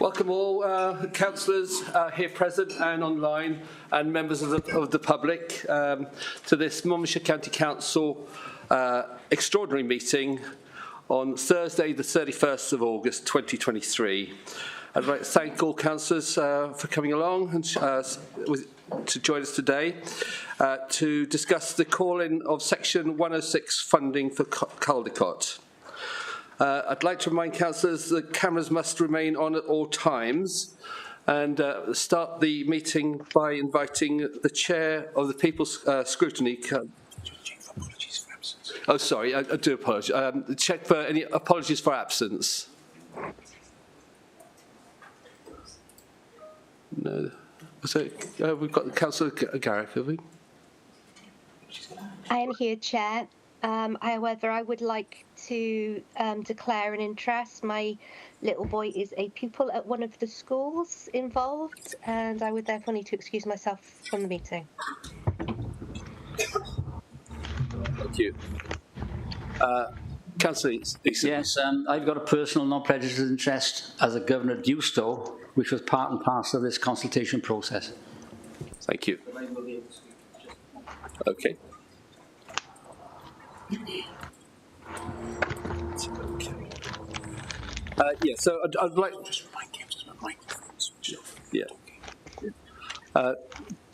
Welcome all councillors here present and online and members of the public to this Monmouthshire County Council extraordinary meeting on Thursday the 31st of August 2023. I'd like to thank all councillors for coming along and to join us today to discuss the call-in of Section 106 funding for Caldicot. I'd like to remind councillors that cameras must remain on at all times, and start the meeting by inviting the Chair of the People's Scrutiny. Oh, sorry, I do apologise. Check for any apologies for absence. No. So we've got Councillor Garrick, have we? I am here, Chair. However, I would like to declare an interest. My little boy is a pupil at one of the schools involved, and I would therefore need to excuse myself from the meeting. Thank you. Councillor Easton. Yes, I've got a personal non-prejudiced interest as a governor at Dewstow, which was part and parcel of this consultation process. Thank you. Okay. Yeah, so I'd like just remind councillors. Yeah.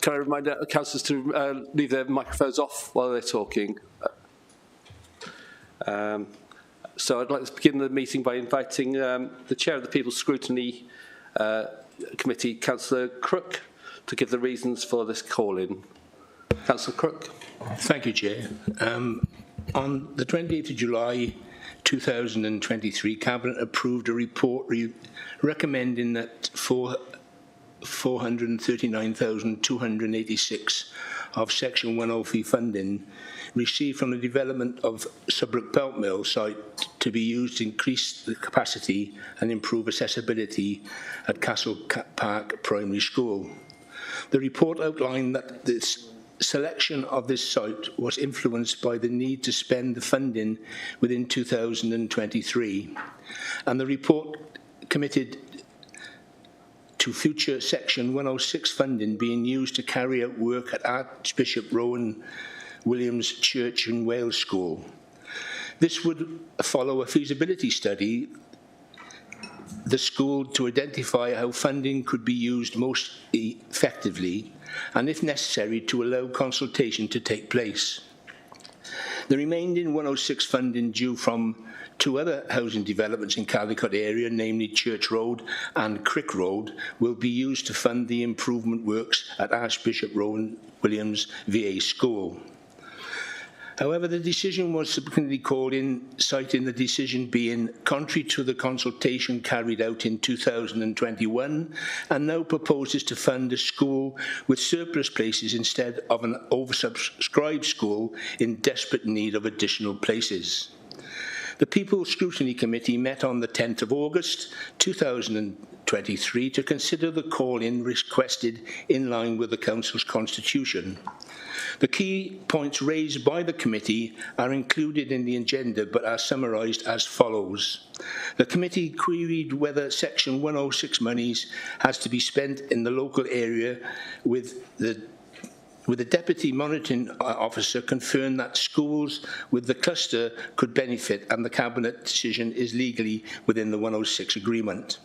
Can I remind councillors to leave their microphones off while they're talking? So I'd like to begin the meeting by inviting the Chair of the People's Scrutiny Committee, Councillor Crook, to give the reasons for this call-in. Councillor Crook. Thank you, Chair. On the 28th of July 2023, Cabinet approved a report recommending that 439,286 of Section 103 funding received from the development of Subbrook Pelt Mill site to be used to increase the capacity and improve accessibility at Castle Park Primary School. The report outlined that this selection of this site was influenced by the need to spend the funding within 2023, and the report committed to future Section 106 funding being used to carry out work at Archbishop Rowan Williams Church and Wales School. This would follow a feasibility study the school to identify how funding could be used most effectively, and if necessary to allow consultation to take place. The remaining 106 funding due from two other housing developments in Caldicot area, namely Church Road and Crick Road, will be used to fund the improvement works at Archbishop Rowan Williams VA School. However, the decision was subsequently called in, citing the decision being contrary to the consultation carried out in 2021, and now proposes to fund a school with surplus places instead of an oversubscribed school in desperate need of additional places. The People's Scrutiny Committee met on the 10th of August 2023 to consider the call-in requested in line with the Council's constitution. The key points raised by the committee are included in the agenda but are summarised as follows. The committee queried whether Section 106 monies has to be spent in the local area, with the Deputy Monitoring Officer confirmed that schools with the cluster could benefit, and the Cabinet decision is legally within the 106 agreement.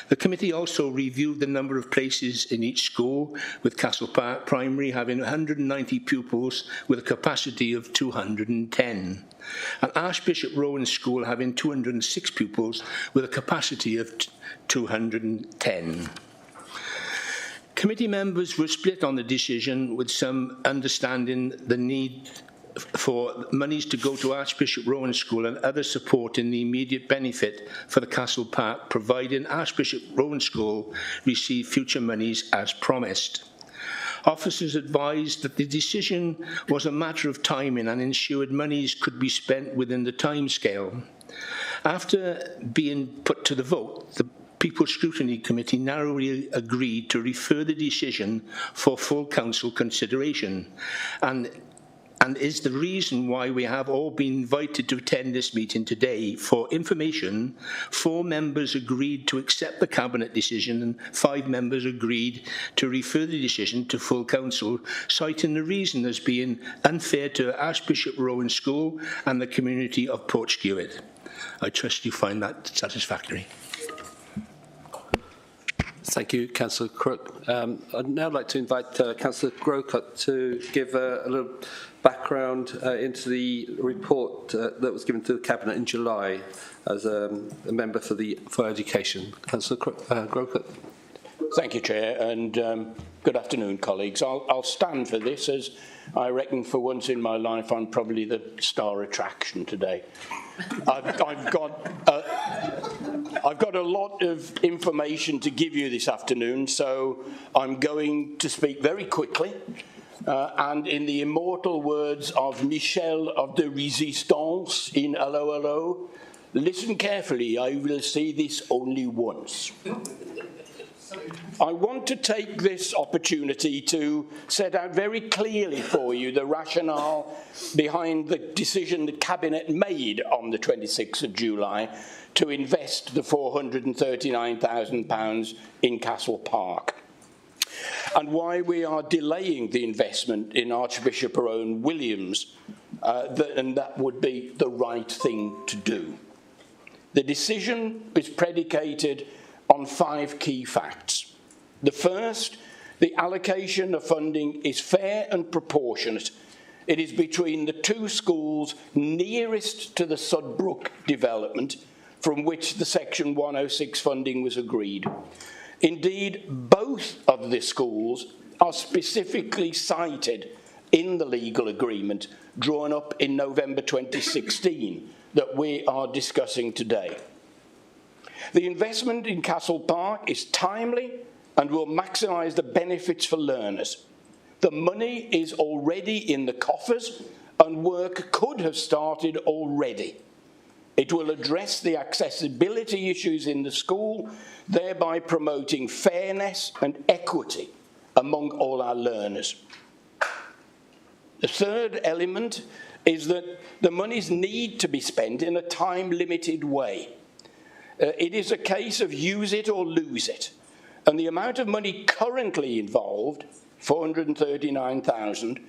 The committee also reviewed the number of places in each school, with Castle Park Primary having 190 pupils with a capacity of 210, and Archbishop Rowan School having 206 pupils with a capacity of 210. Committee members were split on the decision, with some understanding the need for monies to go to Archbishop Rowan School and other support in the immediate benefit for the Castle Park, providing Archbishop Rowan School receive future monies as promised. Officers advised that the decision was a matter of timing and ensured monies could be spent within the timescale. After being put to the vote, the People's Scrutiny Committee narrowly agreed to refer the decision for full council consideration, and and is the reason why we have all been invited to attend this meeting today. For information, 4 members agreed to accept the Cabinet decision and 5 members agreed to refer the decision to full council, citing the reason as being unfair to Archbishop Rowan School and the community of Portskewett. I trust you find that satisfactory. Thank you, Councillor Crook. I'd now like to invite Councillor Grocott to give a little background into the report that was given to the Cabinet in July as a member for education. Councillor Grocott. Thank you, Chair, and good afternoon, colleagues. I'll stand for this, as I reckon for once in my life I'm probably the star attraction today. I've got a lot of information to give you this afternoon, so I'm going to speak very quickly. And in the immortal words of Michel of the Resistance in Allo Allo, listen carefully, I will say this only once. I want to take this opportunity to set out very clearly for you the rationale behind the decision the Cabinet made on the 26th of July to invest the £439,000 in Castle Park, and why we are delaying the investment in Archbishop Rowan Williams, and that would be the right thing to do. The decision is predicated on 5 key facts. The first, the allocation of funding is fair and proportionate. It is between the 2 schools nearest to the Sudbrook development, from which the Section 106 funding was agreed. Indeed, both of the schools are specifically cited in the legal agreement drawn up in November 2016 that we are discussing today. The investment in Castle Park is timely and will maximise the benefits for learners. The money is already in the coffers and work could have started already. It will address the accessibility issues in the school, thereby promoting fairness and equity among all our learners. The third element is that the monies need to be spent in a time-limited way. It is a case of use it or lose it, and the amount of money currently involved, 439,000,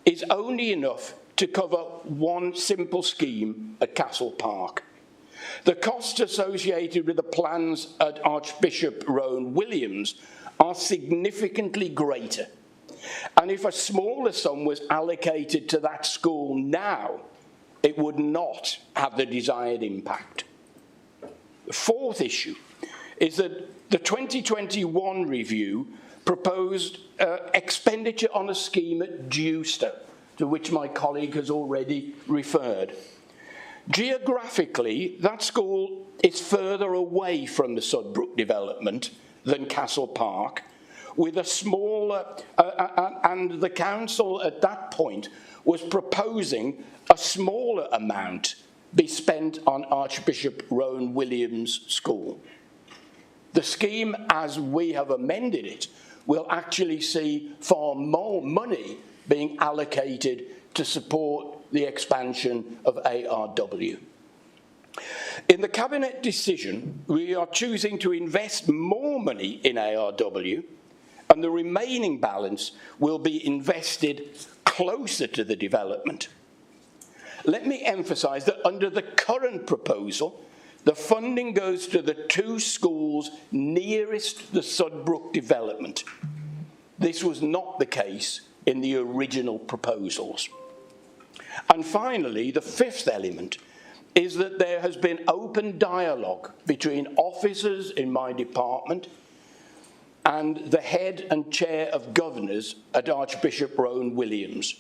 is only enough to cover one simple scheme at Castle Park. The costs associated with the plans at Archbishop Rowan Williams are significantly greater, and if a smaller sum was allocated to that school now, it would not have the desired impact. The fourth issue is that the 2021 review proposed expenditure on a scheme at Dewster, to which my colleague has already referred. Geographically, that school is further away from the Sudbrook development than Castle Park, with a smaller, and the council at that point was proposing a smaller amount be spent on Archbishop Rowan Williams School. The scheme, as we have amended it, will actually see far more money being allocated to support the expansion of ARW. In the Cabinet decision, we are choosing to invest more money in ARW, and the remaining balance will be invested closer to the development. Let me emphasise that under the current proposal, the funding goes to the 2 schools nearest the Sudbrook development. This was not the case in the original proposals. And finally, the 5th element is that there has been open dialogue between officers in my department and the head and chair of governors at Archbishop Rowan Williams.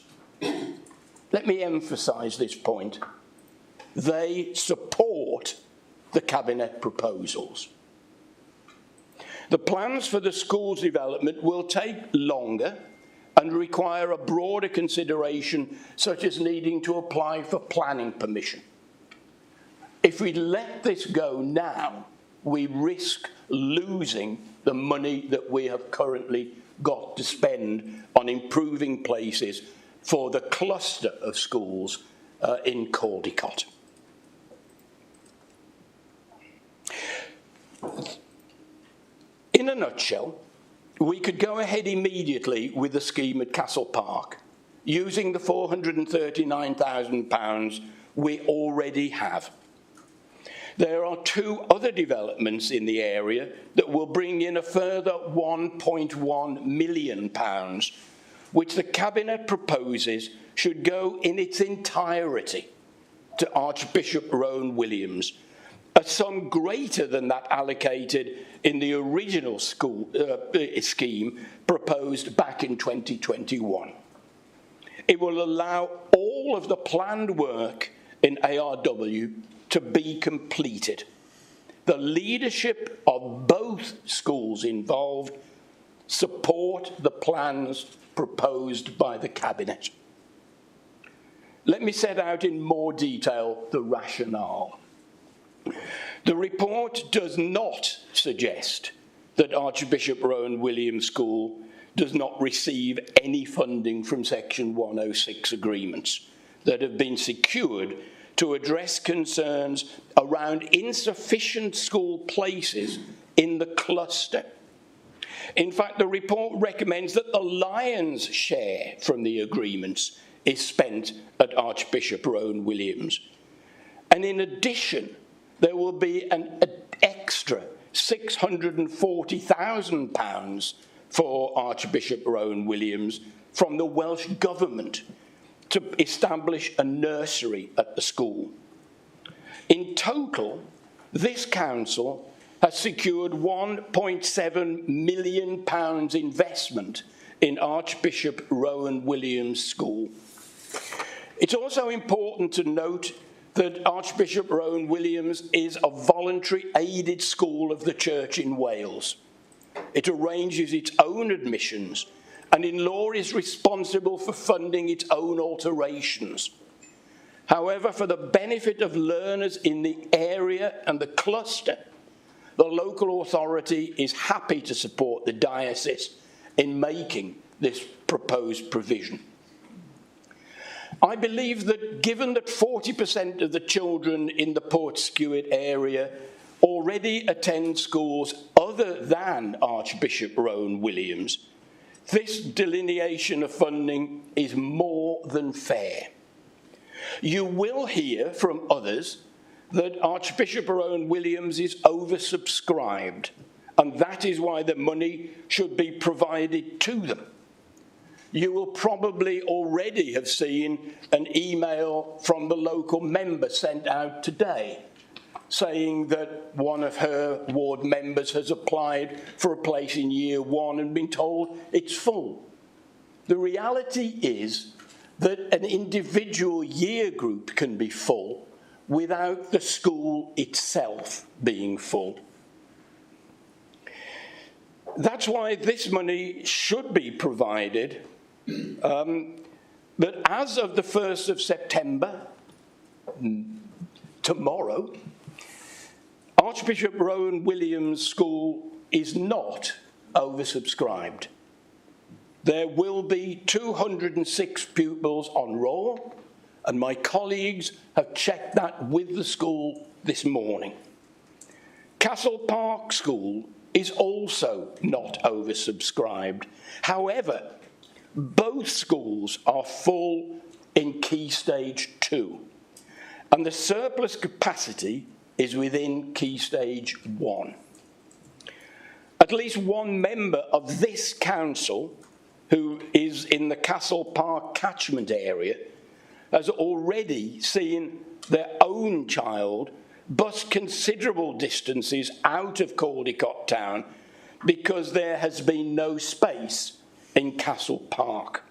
Let me emphasise this point. They support the Cabinet proposals. The plans for the school's development will take longer and require a broader consideration, such as needing to apply for planning permission. If we let this go now, we risk losing the money that we have currently got to spend on improving places for the cluster of schools in Caldicot. In a nutshell, we could go ahead immediately with the scheme at Castle Park using the £439,000 we already have. There are 2 other developments in the area that will bring in a further £1.1 million, which the Cabinet proposes should go in its entirety to Archbishop Rowan Williams, a sum greater than that allocated in the original scheme proposed back in 2021. It will allow all of the planned work in ARW to be completed. The leadership of both schools involved support the plans proposed by the Cabinet. Let me set out in more detail the rationale. The report does not suggest that Archbishop Rowan Williams School does not receive any funding from Section 106 agreements that have been secured to address concerns around insufficient school places in the cluster. In fact, the report recommends that the lion's share from the agreements is spent at Archbishop Rowan Williams. And in addition, there will be an extra £640,000 for Archbishop Rowan Williams from the Welsh Government to establish a nursery at the school. In total, this council has secured £1.7 million investment in Archbishop Rowan Williams School. It's also important to note that Archbishop Rowan Williams is a voluntary aided school of the Church in Wales. It arranges its own admissions and in law is responsible for funding its own alterations. However, for the benefit of learners in the area and the cluster, the local authority is happy to support the diocese in making this proposed provision. I believe that given that 40% of the children in the Portskewitt area already attend schools other than Archbishop Rowan Williams, this delineation of funding is more than fair. You will hear from others that Archbishop Rowan Williams is oversubscribed, and that is why the money should be provided to them. You will probably already have seen an email from the local member sent out today saying that one of her ward members has applied for a place in Year 1 and been told it's full. The reality is that an individual year group can be full without the school itself being full. That's why this money should be provided, but as of the 1st of September, tomorrow, Archbishop Rowan Williams School is not oversubscribed. There will be 206 pupils on roll, and my colleagues have checked that with the school this morning. Castle Park School is also not oversubscribed. However, both schools are full in Key Stage 2, and the surplus capacity is within Key Stage 1. At least one member of this council, who is in the Castle Park catchment area, has already seen their own child bus considerable distances out of Caldicot town because there has been no space in Castle Park.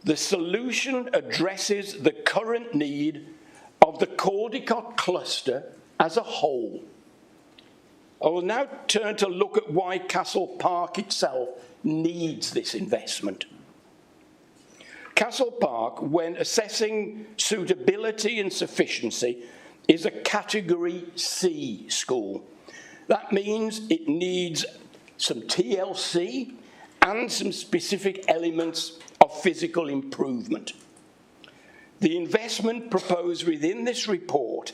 The solution addresses the current need of the Caldicot cluster as a whole. I will now turn to look at why Castle Park itself needs this investment. Castle Park, when assessing suitability and sufficiency, is a Category C school. That means it needs some TLC and some specific elements of physical improvement. The investment proposed within this report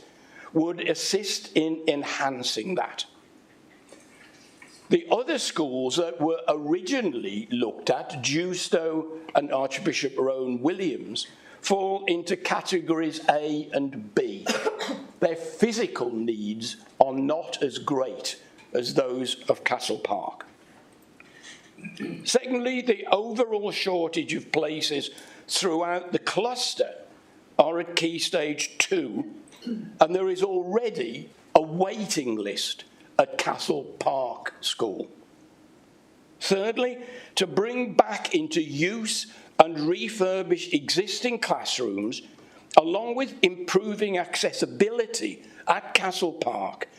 would assist in enhancing that. The other schools that were originally looked at, Dewstow and Archbishop Rowan Williams, fall into categories A and B. Their physical needs are not as great as those of Castle Park. Secondly, the overall shortage of places throughout the cluster are at Key Stage 2, and there is already a waiting list at Castle Park School. Thirdly, to bring back into use and refurbish existing classrooms, along with improving accessibility at Castle Park,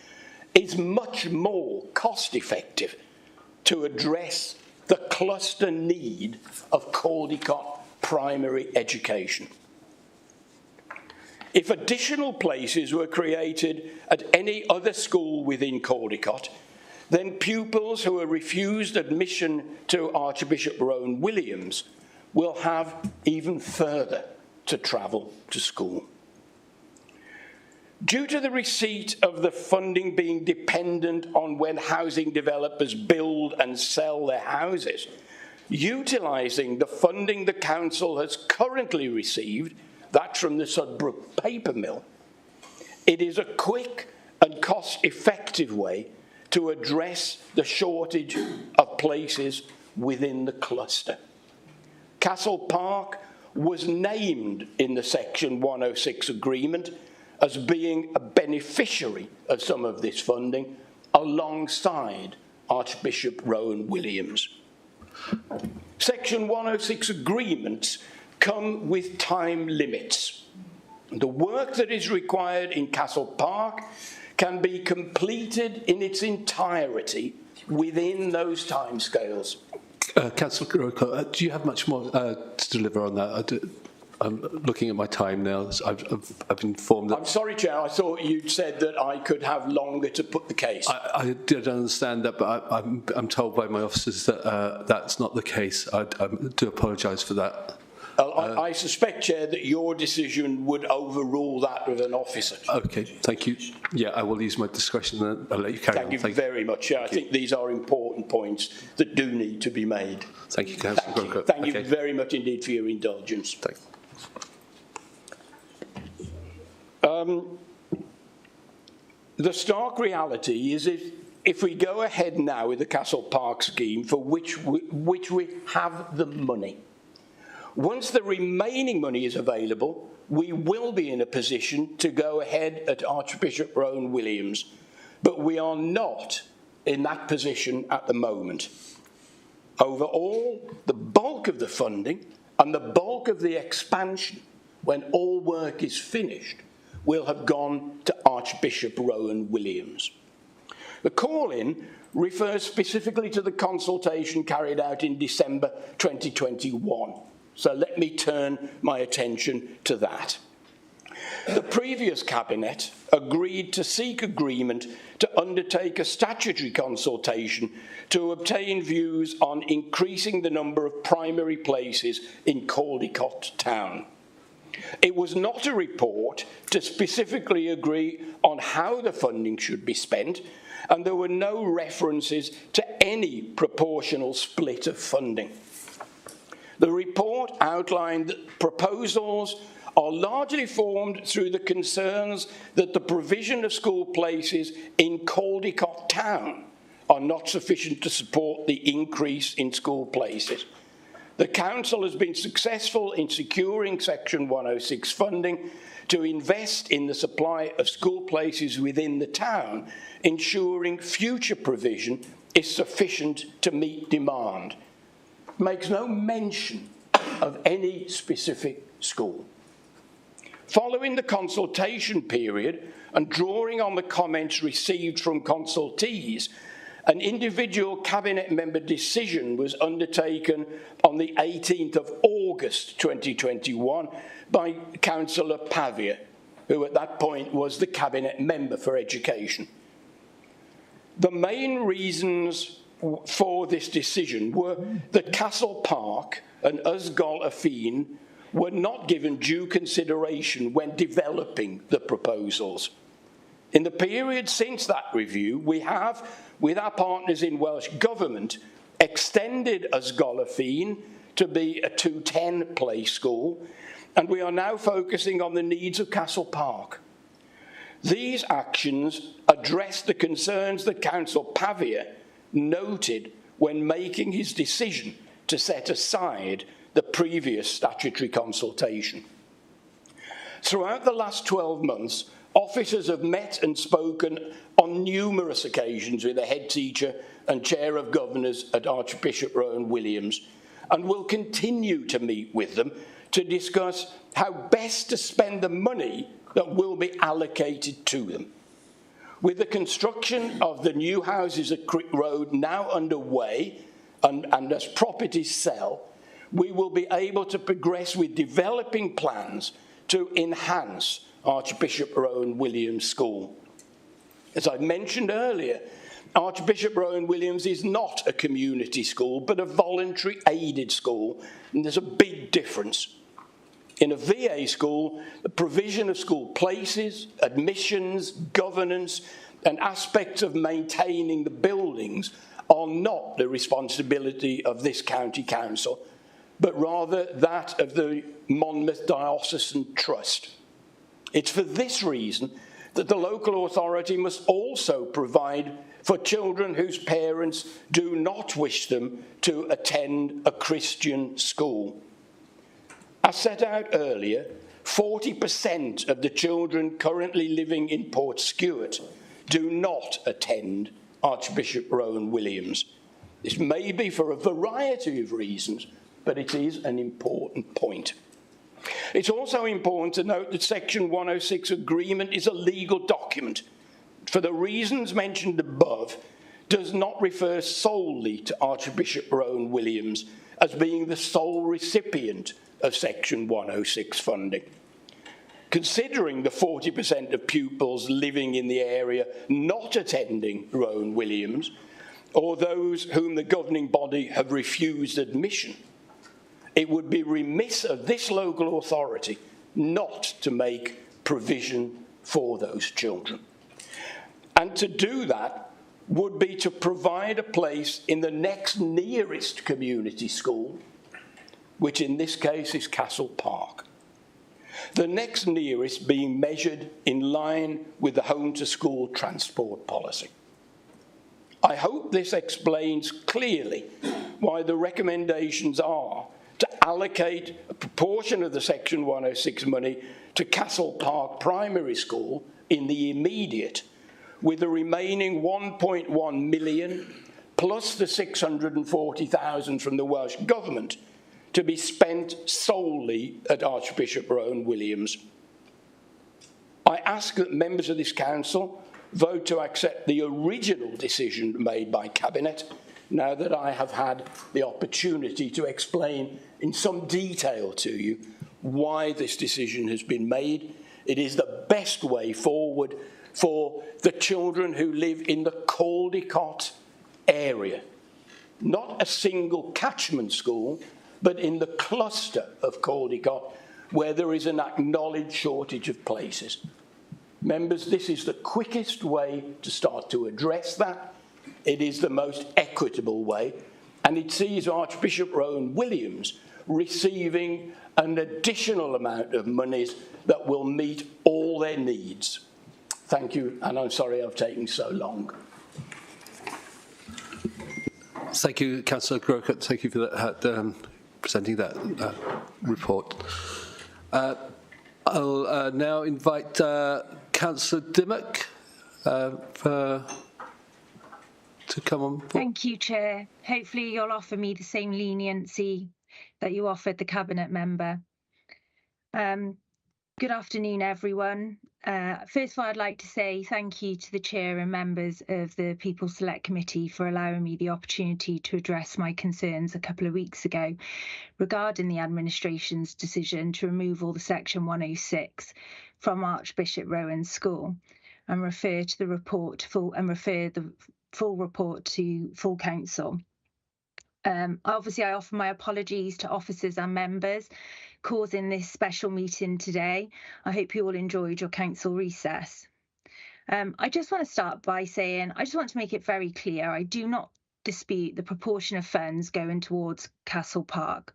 is much more cost-effective to address the cluster need of Caldicot primary education. If additional places were created at any other school within Caldicot, then pupils who are refused admission to Archbishop Rowan Williams will have even further to travel to school. Due to the receipt of the funding being dependent on when housing developers build and sell their houses, utilising the funding the council has currently received, that from the Sudbrook paper mill, it is a quick and cost-effective way to address the shortage of places within the cluster. Castle Park was named in the Section 106 agreement as being a beneficiary of some of this funding alongside Archbishop Rowan Williams. Section 106 agreements come with time limits. The work that is required in Castle Park can be completed in its entirety within those timescales. Councillor Kuroko, do you have much more to deliver on that? I'm looking at my time now. I've informed that. I'm sorry, Chair. I thought you'd said that I could have longer to put the case. I did understand that, but I'm told by my officers that that's not the case. I do apologise for that. I suspect, Chair, that your decision would overrule that of an officer. Okay, thank you. Yeah, I will use my discretion and I'll let you carry on. Thank you very much. I think these are important points that do need to be made. Thank you, Councillor Kuroko. Thank you very much indeed for your indulgence. Thanks. The stark reality is if we go ahead now with the Castle Park scheme, for which we have the money, once the remaining money is available, we will be in a position to go ahead at Archbishop Rowan Williams, but we are not in that position at the moment. Overall, the bulk of the funding and the bulk of the expansion, when all work is finished, will have gone to Archbishop Rowan Williams. The call-in refers specifically to the consultation carried out in December 2021. So let me turn my attention to that. The previous Cabinet agreed to seek agreement to undertake a statutory consultation to obtain views on increasing the number of primary places in Caldicot town. It was not a report to specifically agree on how the funding should be spent, and there were no references to any proportional split of funding. The report outlined that proposals are largely formed through the concerns that the provision of school places in Caldicot town are not sufficient to support the increase in school places. The Council has been successful in securing Section 106 funding to invest in the supply of school places within the town, ensuring future provision is sufficient to meet demand. Makes no mention of any specific school. Following the consultation period and drawing on the comments received from consultees, an individual Cabinet member decision was undertaken on the 18th of August 2021 by Councillor Pavia, who at that point was the Cabinet member for Education. The main reasons for this decision were that Castle Park and Ysgol y Ffin were not given due consideration when developing the proposals. In the period since that review, we have, with our partners in Welsh Government, extended Ysgol y Ffin to be a 210 play school, and we are now focusing on the needs of Castle Park. These actions address the concerns that Councillor Pavia noted when making his decision to set aside the previous statutory consultation. Throughout the last 12 months, officers have met and spoken on numerous occasions with the head teacher and chair of governors at Archbishop Rowan Williams, and will continue to meet with them to discuss how best to spend the money that will be allocated to them. With the construction of the new houses at Crick Road now underway, and as properties sell, we will be able to progress with developing plans to enhance Archbishop Rowan Williams School. As I mentioned earlier, Archbishop Rowan Williams is not a community school, but a voluntary aided school, and there's a big difference. In a VA school, the provision of school places, admissions, governance, and aspects of maintaining the buildings are not the responsibility of this county council, but rather that of the Monmouth Diocesan Trust. It's for this reason that the local authority must also provide for children whose parents do not wish them to attend a Christian school. As set out earlier, 40% of the children currently living in Portskewett do not attend Archbishop Rowan Williams. This may be for a variety of reasons, but it is an important point. It's also important to note that Section 106 agreement is a legal document. For the reasons mentioned above, does not refer solely to Archbishop Rowan Williams as being the sole recipient of Section 106 funding. Considering the 40% of pupils living in the area not attending Rowan Williams, or those whom the governing body have refused admission, it would be remiss of this local authority not to make provision for those children. And to do that would be to provide a place in the next nearest community school, which in this case is Castle Park. The next nearest being measured in line with the home-to-school transport policy. I hope this explains clearly why the recommendations are to allocate a proportion of the Section 106 money to Castle Park Primary School in the immediate, with the remaining 1.1 million plus the 640,000 from the Welsh Government to be spent solely at Archbishop Rowan Williams. I ask that members of this council vote to accept the original decision made by Cabinet, now that I have had the opportunity to explain in some detail to you why this decision has been made. It is the best way forward for the children who live in the Caldicot area. Not a single catchment school, but in the cluster of Caldicot, where there is an acknowledged shortage of places. Members, this is the quickest way to start to address that. It is the most equitable way, and it sees Archbishop Rowan Williams receiving an additional amount of monies that will meet all their needs. Thank you, and I'm sorry I've taken so long. Thank you, Councillor Grocott. Thank you for that, presenting that report. I'll now invite Councillor Dimmock to come on board. Thank you, Chair. Hopefully you'll offer me the same leniency that you offered the Cabinet member. Good afternoon, everyone. First of all, I'd like to say thank you to the Chair and members of the People Select Committee for allowing me the opportunity to address my concerns a couple of weeks ago regarding the administration's decision to remove all the Section 106 from Archbishop Rowan School and refer to the report full report to full council. Obviously, I offer my apologies to officers and members causing this special meeting today. I hope you all enjoyed your council recess. I just want to start by saying, I just want to make it very clear, I do not dispute the proportion of funds going towards Castle Park.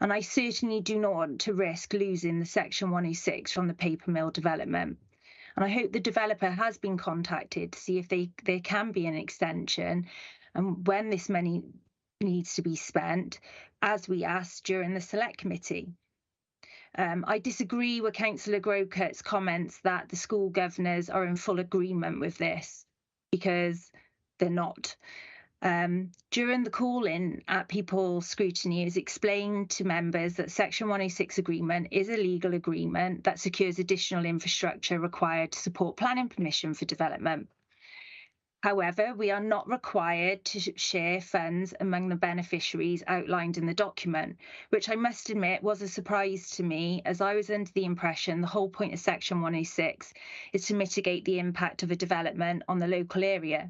And I certainly do not want to risk losing the Section 106 from the paper mill development. And I hope the developer has been contacted to see if there can be an extension and when this money needs to be spent, as we asked during the Select Committee. I disagree with Councillor Grocut's comments that the school governors are in full agreement with this, because they're not. During the call-in at People's Scrutiny, it was explained to members that Section 106 agreement is a legal agreement that secures additional infrastructure required to support planning permission for development. However, we are not required to share funds among the beneficiaries outlined in the document, which I must admit was a surprise to me, as I was under the impression the whole point of Section 106 is to mitigate the impact of a development on the local area,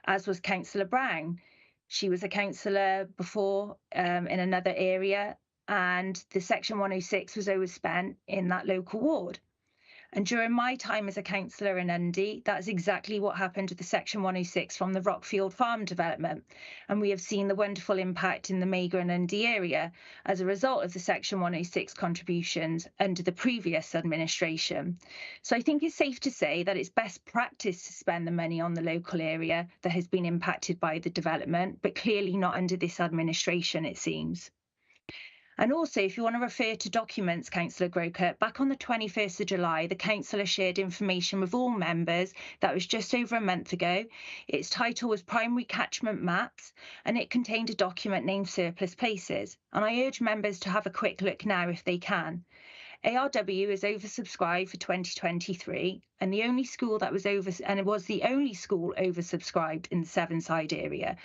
as was Councillor Brown. She was a councillor before in another area, and the Section 106 was overspent in that local ward. And during my time as a councillor in Undy, that's exactly what happened with the Section 106 from the Rockfield Farm development. And we have seen the wonderful impact in the Mager and Undy area as a result of the Section 106 contributions under the previous administration. So I think it's safe to say that it's best practice to spend the money on the local area that has been impacted by the development, but clearly not under this administration, it seems. And also, if you want to refer to documents, Councillor Grocut, back on the 21st of July, the councillor shared information with all members that was just over a month ago. Its title was Primary Catchment Maps, and it contained a document named Surplus Places. And I urge members to have a quick look now if they can. ARW is oversubscribed for 2023, and the only school that was it was the only school oversubscribed in the Sevenside area.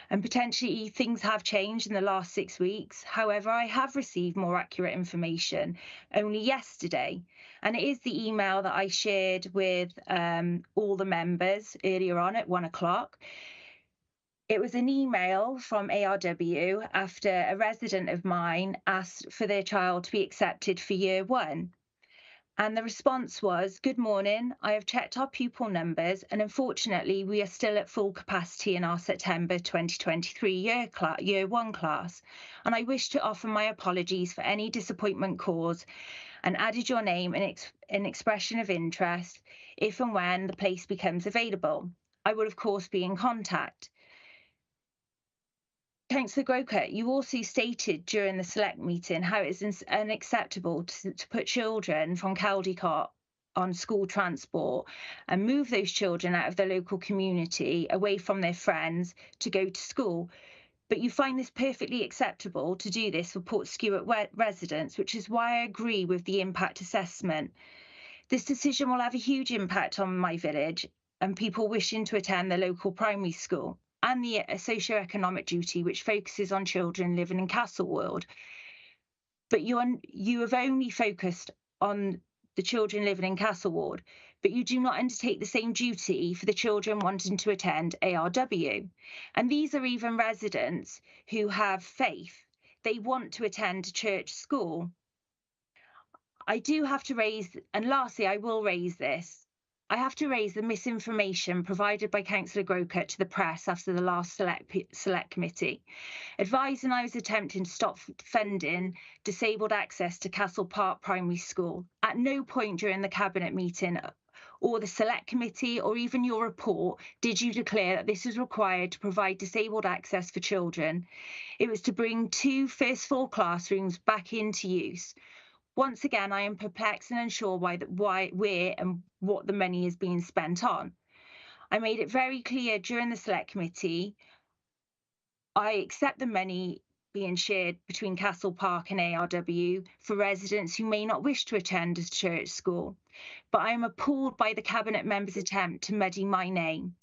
And potentially things have changed in the last 6 weeks. However, I have received more accurate information only yesterday, and it is the email that I shared with all the members earlier on at 1 o'clock. It was an email from ARW after a resident of mine asked for their child to be accepted for Year 1. And the response was, "Good morning, I have checked our pupil numbers and unfortunately we are still at full capacity in our September 2023 Year 1 class. And I wish to offer my apologies for any disappointment caused and added your name and an expression of interest if and when the place becomes available. I will of course be in contact." Councillor Grocut, you also stated during the Select meeting how it is unacceptable to put children from Caldecott on school transport and move those children out of the local community away from their friends to go to school. But you find this perfectly acceptable to do this for Portskewett residents, which is why I agree with the impact assessment. This decision will have a huge impact on my village and people wishing to attend the local primary school, and the socio-economic duty, which focuses on children living in Castlewood. But you have only focused on the children living in Castlewood, but you do not undertake the same duty for the children wanting to attend ARW. And these are even residents who have faith. They want to attend a church school. I do have to raise, and lastly, I will raise this. I have to raise the misinformation provided by Councillor Grocut to the press after the last Select Committee, advising I was attempting to stop funding disabled access to Castle Park Primary School. At no point during the Cabinet meeting or the Select Committee or even your report did you declare that this was required to provide disabled access for children. It was to bring 2 first floor classrooms back into use. Once again, I am perplexed and unsure why, where and what the money is being spent on. I made it very clear during the Select Committee, I accept the money being shared between Castle Park and ARW for residents who may not wish to attend a church school. But I am appalled by the Cabinet member's attempt to muddy my name.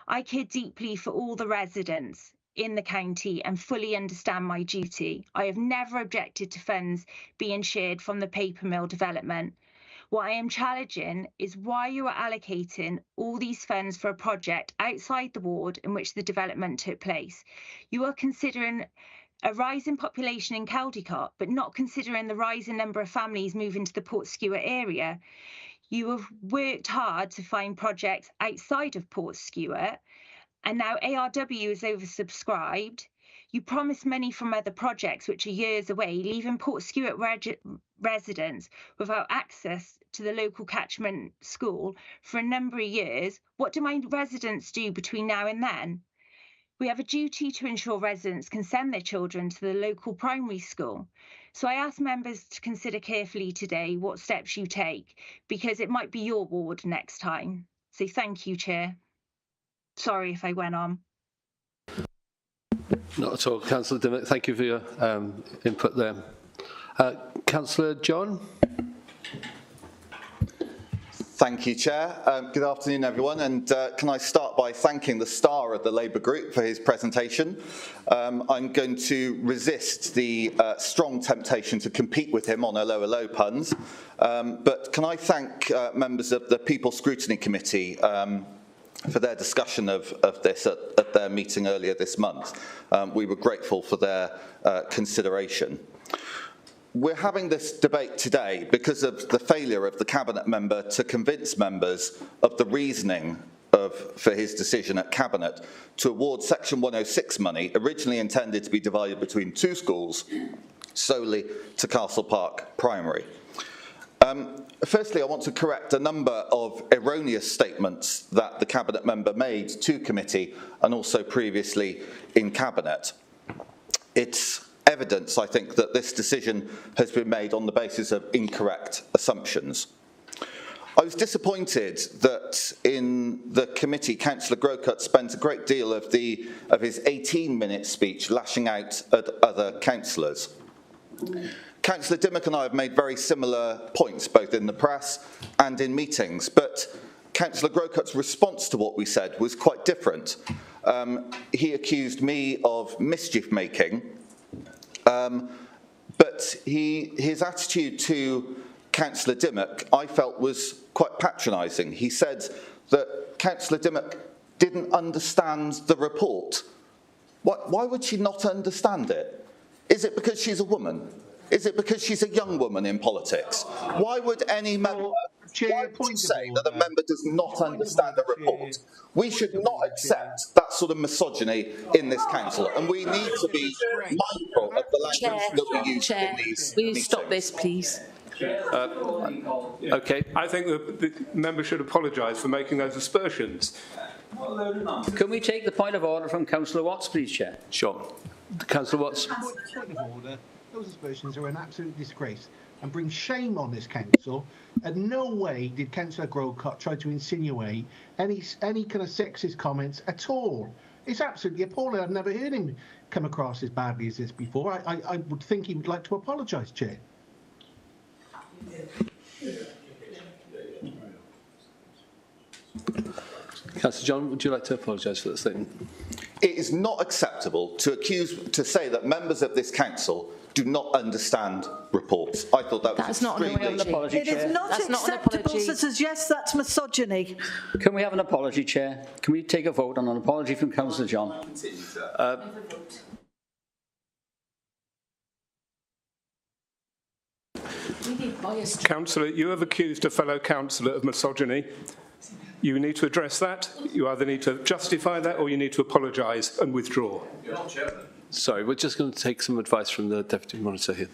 I care deeply for all the residents in the county and fully understand my duty. I have never objected to funds being shared from the paper mill development. What I am challenging is why you are allocating all these funds for a project outside the ward in which the development took place. You are considering a rise in population in Caldicot, but not considering the rising number of families moving to the Portskewer area. You have worked hard to find projects outside of Portskewer, and now ARW is oversubscribed. You promised money from other projects which are years away, leaving Portskewer residents without access to the local catchment school for a number of years. What do my residents do between now and then? We have a duty to ensure residents can send their children to the local primary school. So I ask members to consider carefully today what steps you take, because it might be your ward next time. So thank you, Chair. Sorry if I went on. Not at all. Councillor Dimmock, thank you for your input there. Councillor John? Thank you, Chair. Good afternoon, everyone. And can I start by thanking the star of the Labour Group for his presentation. I'm going to resist the strong temptation to compete with him on low puns. But can I thank members of the People Scrutiny Committee for their discussion of this at their meeting earlier this month. We were grateful for their consideration. We're having this debate today because of the failure of the Cabinet member to convince members of the reasoning for his decision at Cabinet to award Section 106 money, originally intended to be divided between two schools, solely to Castle Park Primary. Firstly, I want to correct a number of erroneous statements that the Cabinet member made to committee and also previously in Cabinet. It's evidence, I think, that this decision has been made on the basis of incorrect assumptions. I was disappointed that in the committee, Councillor Grocott spent a great deal of his 18-minute speech lashing out at other councillors. Councillor Dimmock and I have made very similar points, both in the press and in meetings, but Councillor Grocott's response to what we said was quite different. He accused me of mischief-making, but his attitude to Councillor Dimmock, I felt, was quite patronising. He said that Councillor Dimmock didn't understand the report. Why would she not understand it? Is it because she's a woman? Is it because she's a young woman in politics? Why would any member say that a member does not understand a report? We should not accept that sort of misogyny in this council, and we need to be mindful of the language that we use in these will you meetings. stop this, please? Okay. I think the member should apologise for making those aspersions. Can we take the point of order from Councillor Watts, please, Chair? Sure. Councillor Watts. Point of order. Those aspersions are an absolute disgrace and bring shame on this council. In no way did Councillor Grocott try to insinuate any kind of sexist comments at all. It's absolutely appalling. I've never heard him come across as badly as this before. I would think he would like to apologise, Chair. Councillor John, would you like to apologise for that statement? It is not acceptable to say that members of this council do not understand reports. I thought that was extremely... Apology, it is not That's acceptable not to suggest that's misogyny. Can we have an apology, Chair? Can we take a vote on an apology from Councillor John? Councillor, you have accused a fellow councillor of misogyny. You need to address that. You either need to justify that or you need to apologise and withdraw. Sorry, we're just going to take some advice from the Deputy Monitor here.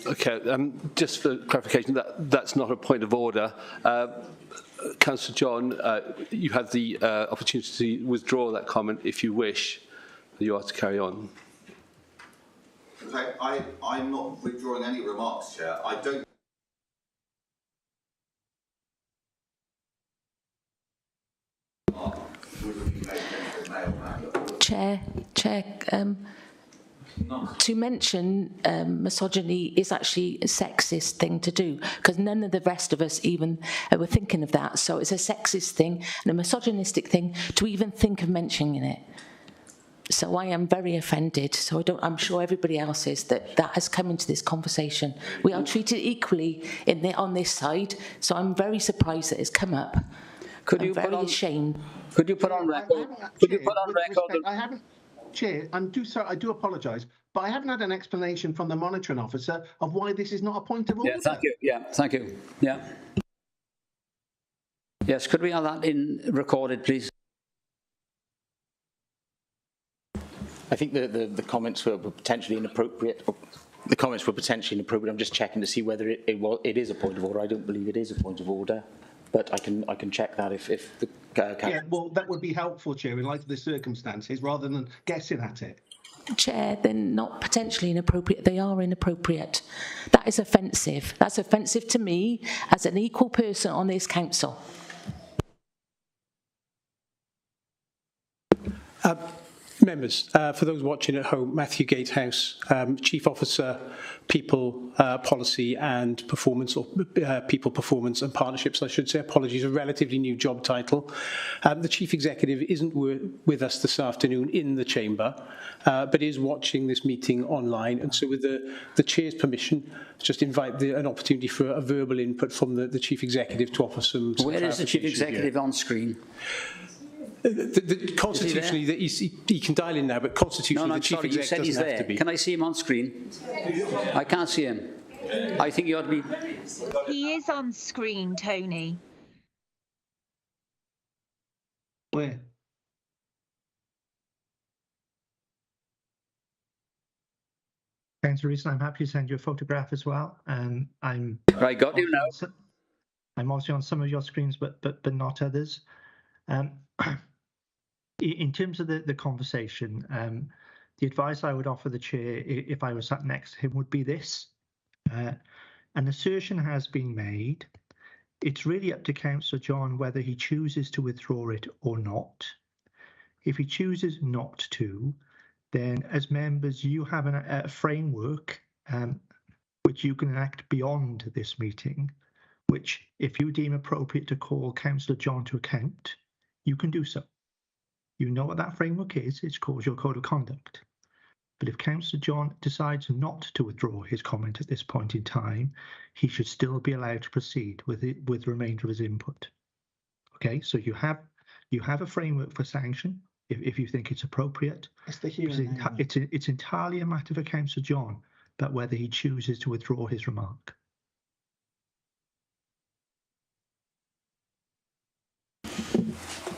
Okay, just for clarification, that's not a point of order. Councillor John, you have the opportunity to withdraw that comment if you wish. You are to carry on. Okay, I'm not withdrawing any remarks, Chair. I don't. Chair, to mention misogyny is actually a sexist thing to do, because none of the rest of us even were thinking of that. So it's a sexist thing and a misogynistic thing to even think of mentioning it. So I am very offended. So I'm sure everybody else is, that has come into this conversation. We are treated equally on this side. So I'm very surprised that it's come up. Could I'm you very put on, ashamed. Could you put on record? Could you put on record? I haven't, Chair. I do apologise, but I haven't had an explanation from the monitoring officer of why this is not a point of order. Yeah, thank you. Yeah, thank you. Yeah. Yes, could we have that in recorded, please? I think the comments were potentially inappropriate. The comments were potentially inappropriate. I'm just checking to see whether it is a point of order. I don't believe it is a point of order, but I can check that if the yeah, well, that would be helpful, Chair, in light of the circumstances, rather than guessing at it. Chair, they're not potentially inappropriate, they are inappropriate. That is offensive. That's offensive to me as an equal person on this council. Members, for those watching at home, Matthew Gatehouse, Chief Officer, People Policy and Performance, or People Performance and Partnerships, I should say. Apologies, a relatively new job title. The Chief Executive isn't with us this afternoon in the chamber, but is watching this meeting online. And so with the Chair's permission, just invite an opportunity for a verbal input from the Chief Executive to offer some Where is the Chief Executive on screen? Constitutionally, he can dial in now, but constitutionally, the Chief Executive doesn't have to be. Can I see him on screen? I can't see him. I think you ought to be. He is on screen, Tony. Where? Councillor Reason, I'm happy to send you a photograph as well. I'm right, got you now. I'm obviously on some of your screens, but not others. In terms of the conversation, the advice I would offer the Chair, if I was sat next to him, would be this. An assertion has been made. It's really up to Councillor John whether he chooses to withdraw it or not. If he chooses not to, then as members, you have a framework which you can enact beyond this meeting, which, if you deem appropriate to call Councillor John to account, you can do so. You know what that framework is. It's called your Code of Conduct. But if Councillor John decides not to withdraw his comment at this point in time, he should still be allowed to proceed with the remainder of his input. Okay, so you have a framework for sanction if you think it's appropriate. It's entirely a matter for Councillor John about whether he chooses to withdraw his remark.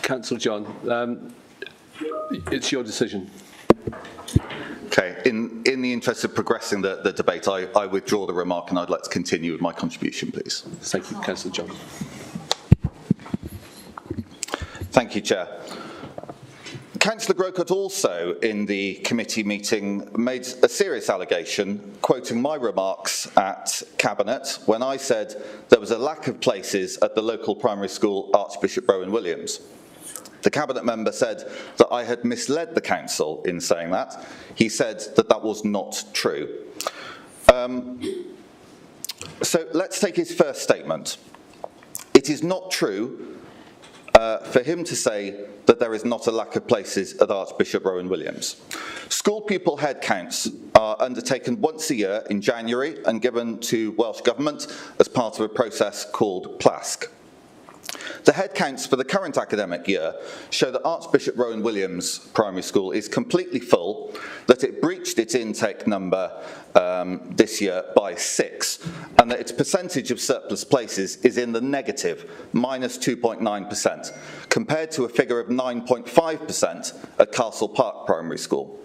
Councillor John, it's your decision. Okay, in the interest of progressing the debate, I withdraw the remark and I'd like to continue with my contribution, please. Thank you, Councillor John. Thank you, Chair. Councillor Grocott also, in the committee meeting, made a serious allegation, quoting my remarks at Cabinet when I said there was a lack of places at the local primary school Archbishop Rowan Williams. The Cabinet member said that I had misled the Council in saying that. He said that that was not true. So let's take his first statement. It is not true for him to say that there is not a lack of places at Archbishop Rowan Williams. School pupil head counts are undertaken once a year in January and given to Welsh Government as part of a process called PLASC. The head counts for the current academic year show that Archbishop Rowan Williams Primary School is completely full, that it breached its intake number this year by 6, and that its percentage of surplus places is in the negative, minus 2.9%, compared to a figure of 9.5% at Castle Park Primary School.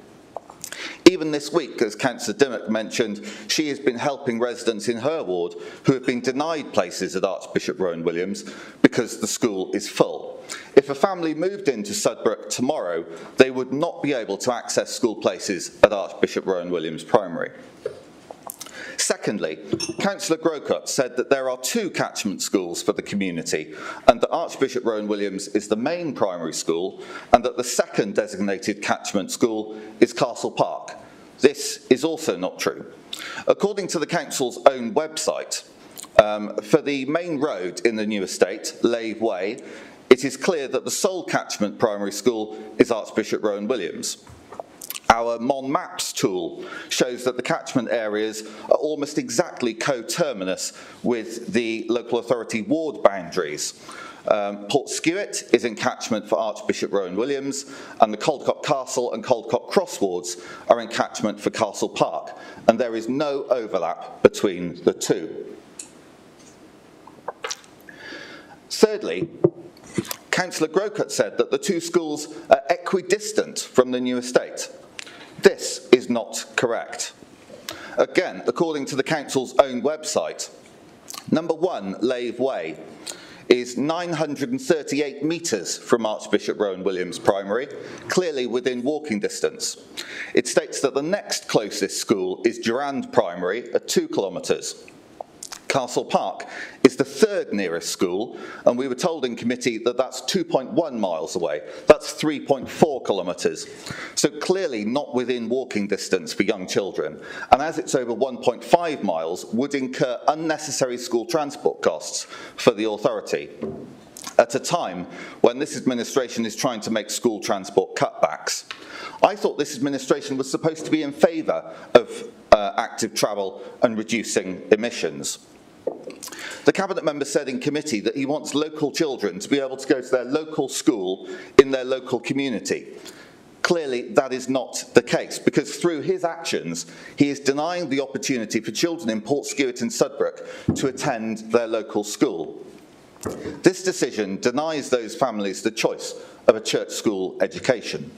Even this week, as Councillor Dimmock mentioned, she has been helping residents in her ward who have been denied places at Archbishop Rowan Williams because the school is full. If a family moved into Sudbrook tomorrow, they would not be able to access school places at Archbishop Rowan Williams Primary. Secondly, Councillor Grocott said that there are 2 catchment schools for the community and that Archbishop Rowan Williams is the main primary school and that the second designated catchment school is Castle Park. This is also not true. According to the Council's own website, for the main road in the new estate, Lave Way, it is clear that the sole catchment primary school is Archbishop Rowan Williams. Our Mon Maps tool shows that the catchment areas are almost exactly coterminous with the local authority ward boundaries. Portskewett is in catchment for Archbishop Rowan Williams, and the Caldecott Castle and Caldecott Cross wards are in catchment for Castle Park, and there is no overlap between the two. Thirdly, Councillor Grocott said that the 2 schools are equidistant from the new estate. This is not correct. Again, according to the Council's own website, number 1, Lave Way, is 938 metres from Archbishop Rowan Williams Primary, clearly within walking distance. It states that the next closest school is Durand Primary at 2 kilometres. Castle Park is the 3rd nearest school, and we were told in committee that that's 2.1 miles away. That's 3.4 kilometres. So clearly not within walking distance for young children. And as it's over 1.5 miles, would incur unnecessary school transport costs for the authority at a time when this administration is trying to make school transport cutbacks. I thought this administration was supposed to be in favour of active travel and reducing emissions. The Cabinet member said in committee that he wants local children to be able to go to their local school in their local community. Clearly, that is not the case, because through his actions, he is denying the opportunity for children in Portskewett and Sudbrook to attend their local school. This decision denies those families the choice of a church school education.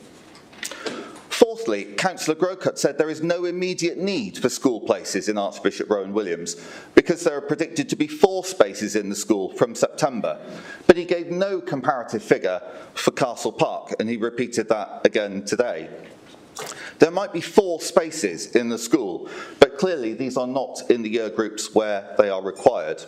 Fourthly, Councillor Grocott said there is no immediate need for school places in Archbishop Rowan Williams because there are predicted to be 4 spaces in the school from September. But he gave no comparative figure for Castle Park, and he repeated that again today. There might be 4 spaces in the school, but clearly these are not in the year groups where they are required.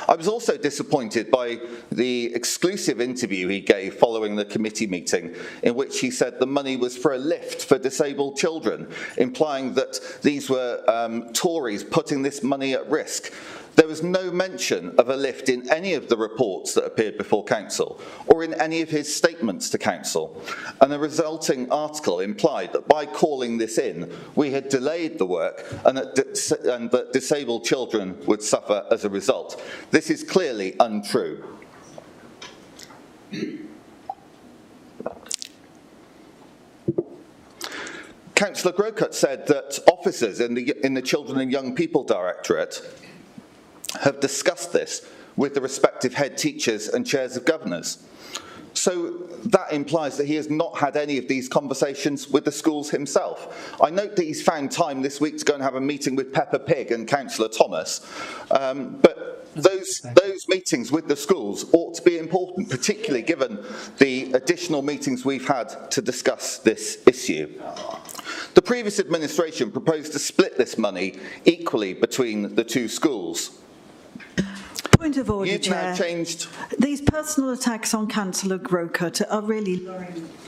I was also disappointed by the exclusive interview he gave following the committee meeting, in which he said the money was for a lift for disabled children, implying that these were Tories putting this money at risk. There was no mention of a lift in any of the reports that appeared before Council, or in any of his statements to Council, and the resulting article implied that by calling this in, we had delayed the work and that disabled children would suffer as a result. This is clearly untrue. Councillor Grocott said that officers in the Children and Young People Directorate have discussed this with the respective head teachers and chairs of governors. So that implies that he has not had any of these conversations with the schools himself. I note that he's found time this week to go and have a meeting with Peppa Pig and Councillor Thomas, but those meetings with the schools ought to be important, particularly given the additional meetings we've had to discuss this issue. The previous administration proposed to split this money equally between the 2 schools. Point of order, Chair. These personal attacks on Councillor Grocott are really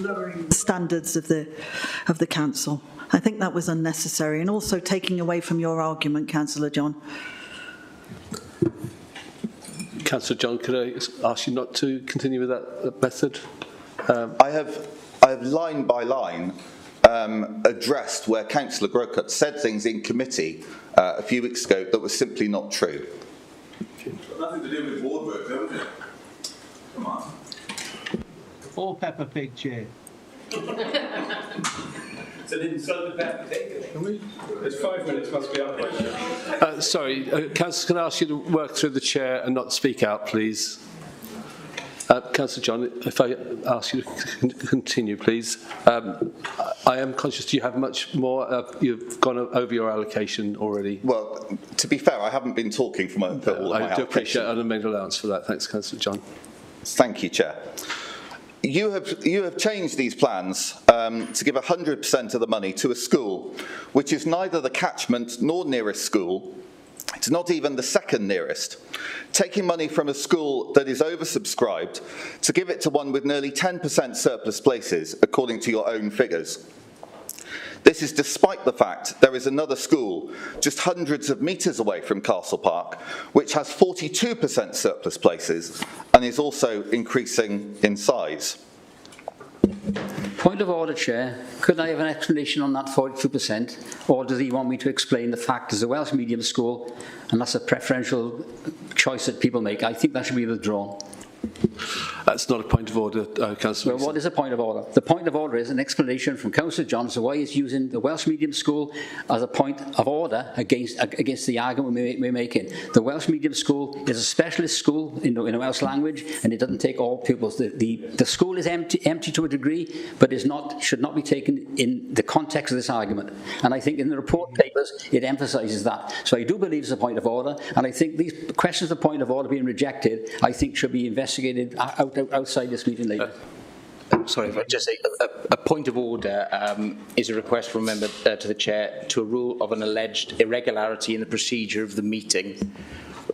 lowering the standards of the Council. I think that was unnecessary, and also taking away from your argument, Councillor John. Councillor John, could I ask you not to continue with that method? I have line by line addressed where Councillor Grocott said things in committee a few weeks ago that were simply not true. Nothing to do with ward work, though, is it? Come on. Or Peppa Pig, Chair. It's an insult to Peppa Pig. It's 5 minutes, must be up. Sorry, Councillor, can I ask you to work through the chair and not speak out, please? Councillor John, if I ask you to continue, please. I am conscious you have much more. You've gone over your allocation already. Well, to be fair, I haven't been talking for all of my allocation. I do appreciate an amended allowance for that. Thanks, Councillor John. Thank you, Chair. You have changed these plans to give 100% of the money to a school, which is neither the catchment nor nearest school. It's not even the second nearest. Taking money from a school that is oversubscribed to give it to one with nearly 10% surplus places, according to your own figures. This is despite the fact there is another school just hundreds of metres away from Castle Park, which has 42% surplus places and is also increasing in size. Point of order, Chair. Could I have an explanation on that 42%? Or does he want me to explain the fact as a Welsh medium school, and that's a preferential choice that people make? I think that should be withdrawn. That's not a point of order, Councillor. Well, what is a point of order? The point of order is an explanation from Councillor Johnson why he's using the Welsh medium school as a point of order against the argument we're making. The Welsh medium school is a specialist school in the Welsh language, and it doesn't take all pupils. The school is empty to a degree, but should not be taken in the context of this argument. And I think in the report papers it emphasises that. So I do believe it's a point of order, and I think these questions of point of order being rejected, I think should be investigated outside this meeting later. Sorry, if I just say a point of order is a request from a member to the chair to a rule of an alleged irregularity in the procedure of the meeting.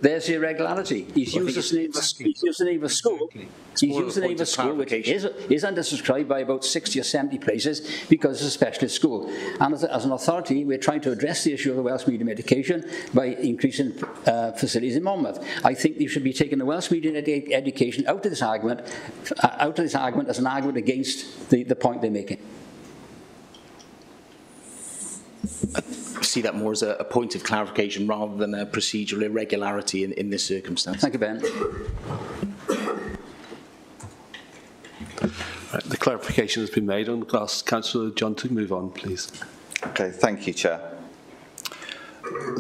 There's the irregularity. He's used the name of a school. He's used the name of a school which is undersubscribed by about 60 or 70 places because it's a specialist school. And as an authority, we're trying to address the issue of the Welsh medium education by increasing facilities in Monmouth. I think you should be taking the Welsh medium education out of this argument as an argument against the point they're making. I see that more as a point of clarification rather than a procedural irregularity in this circumstance. Thank you, Ben. Right, the clarification has been made. I'll ask Councillor John to move on, please. Okay, thank you, Chair.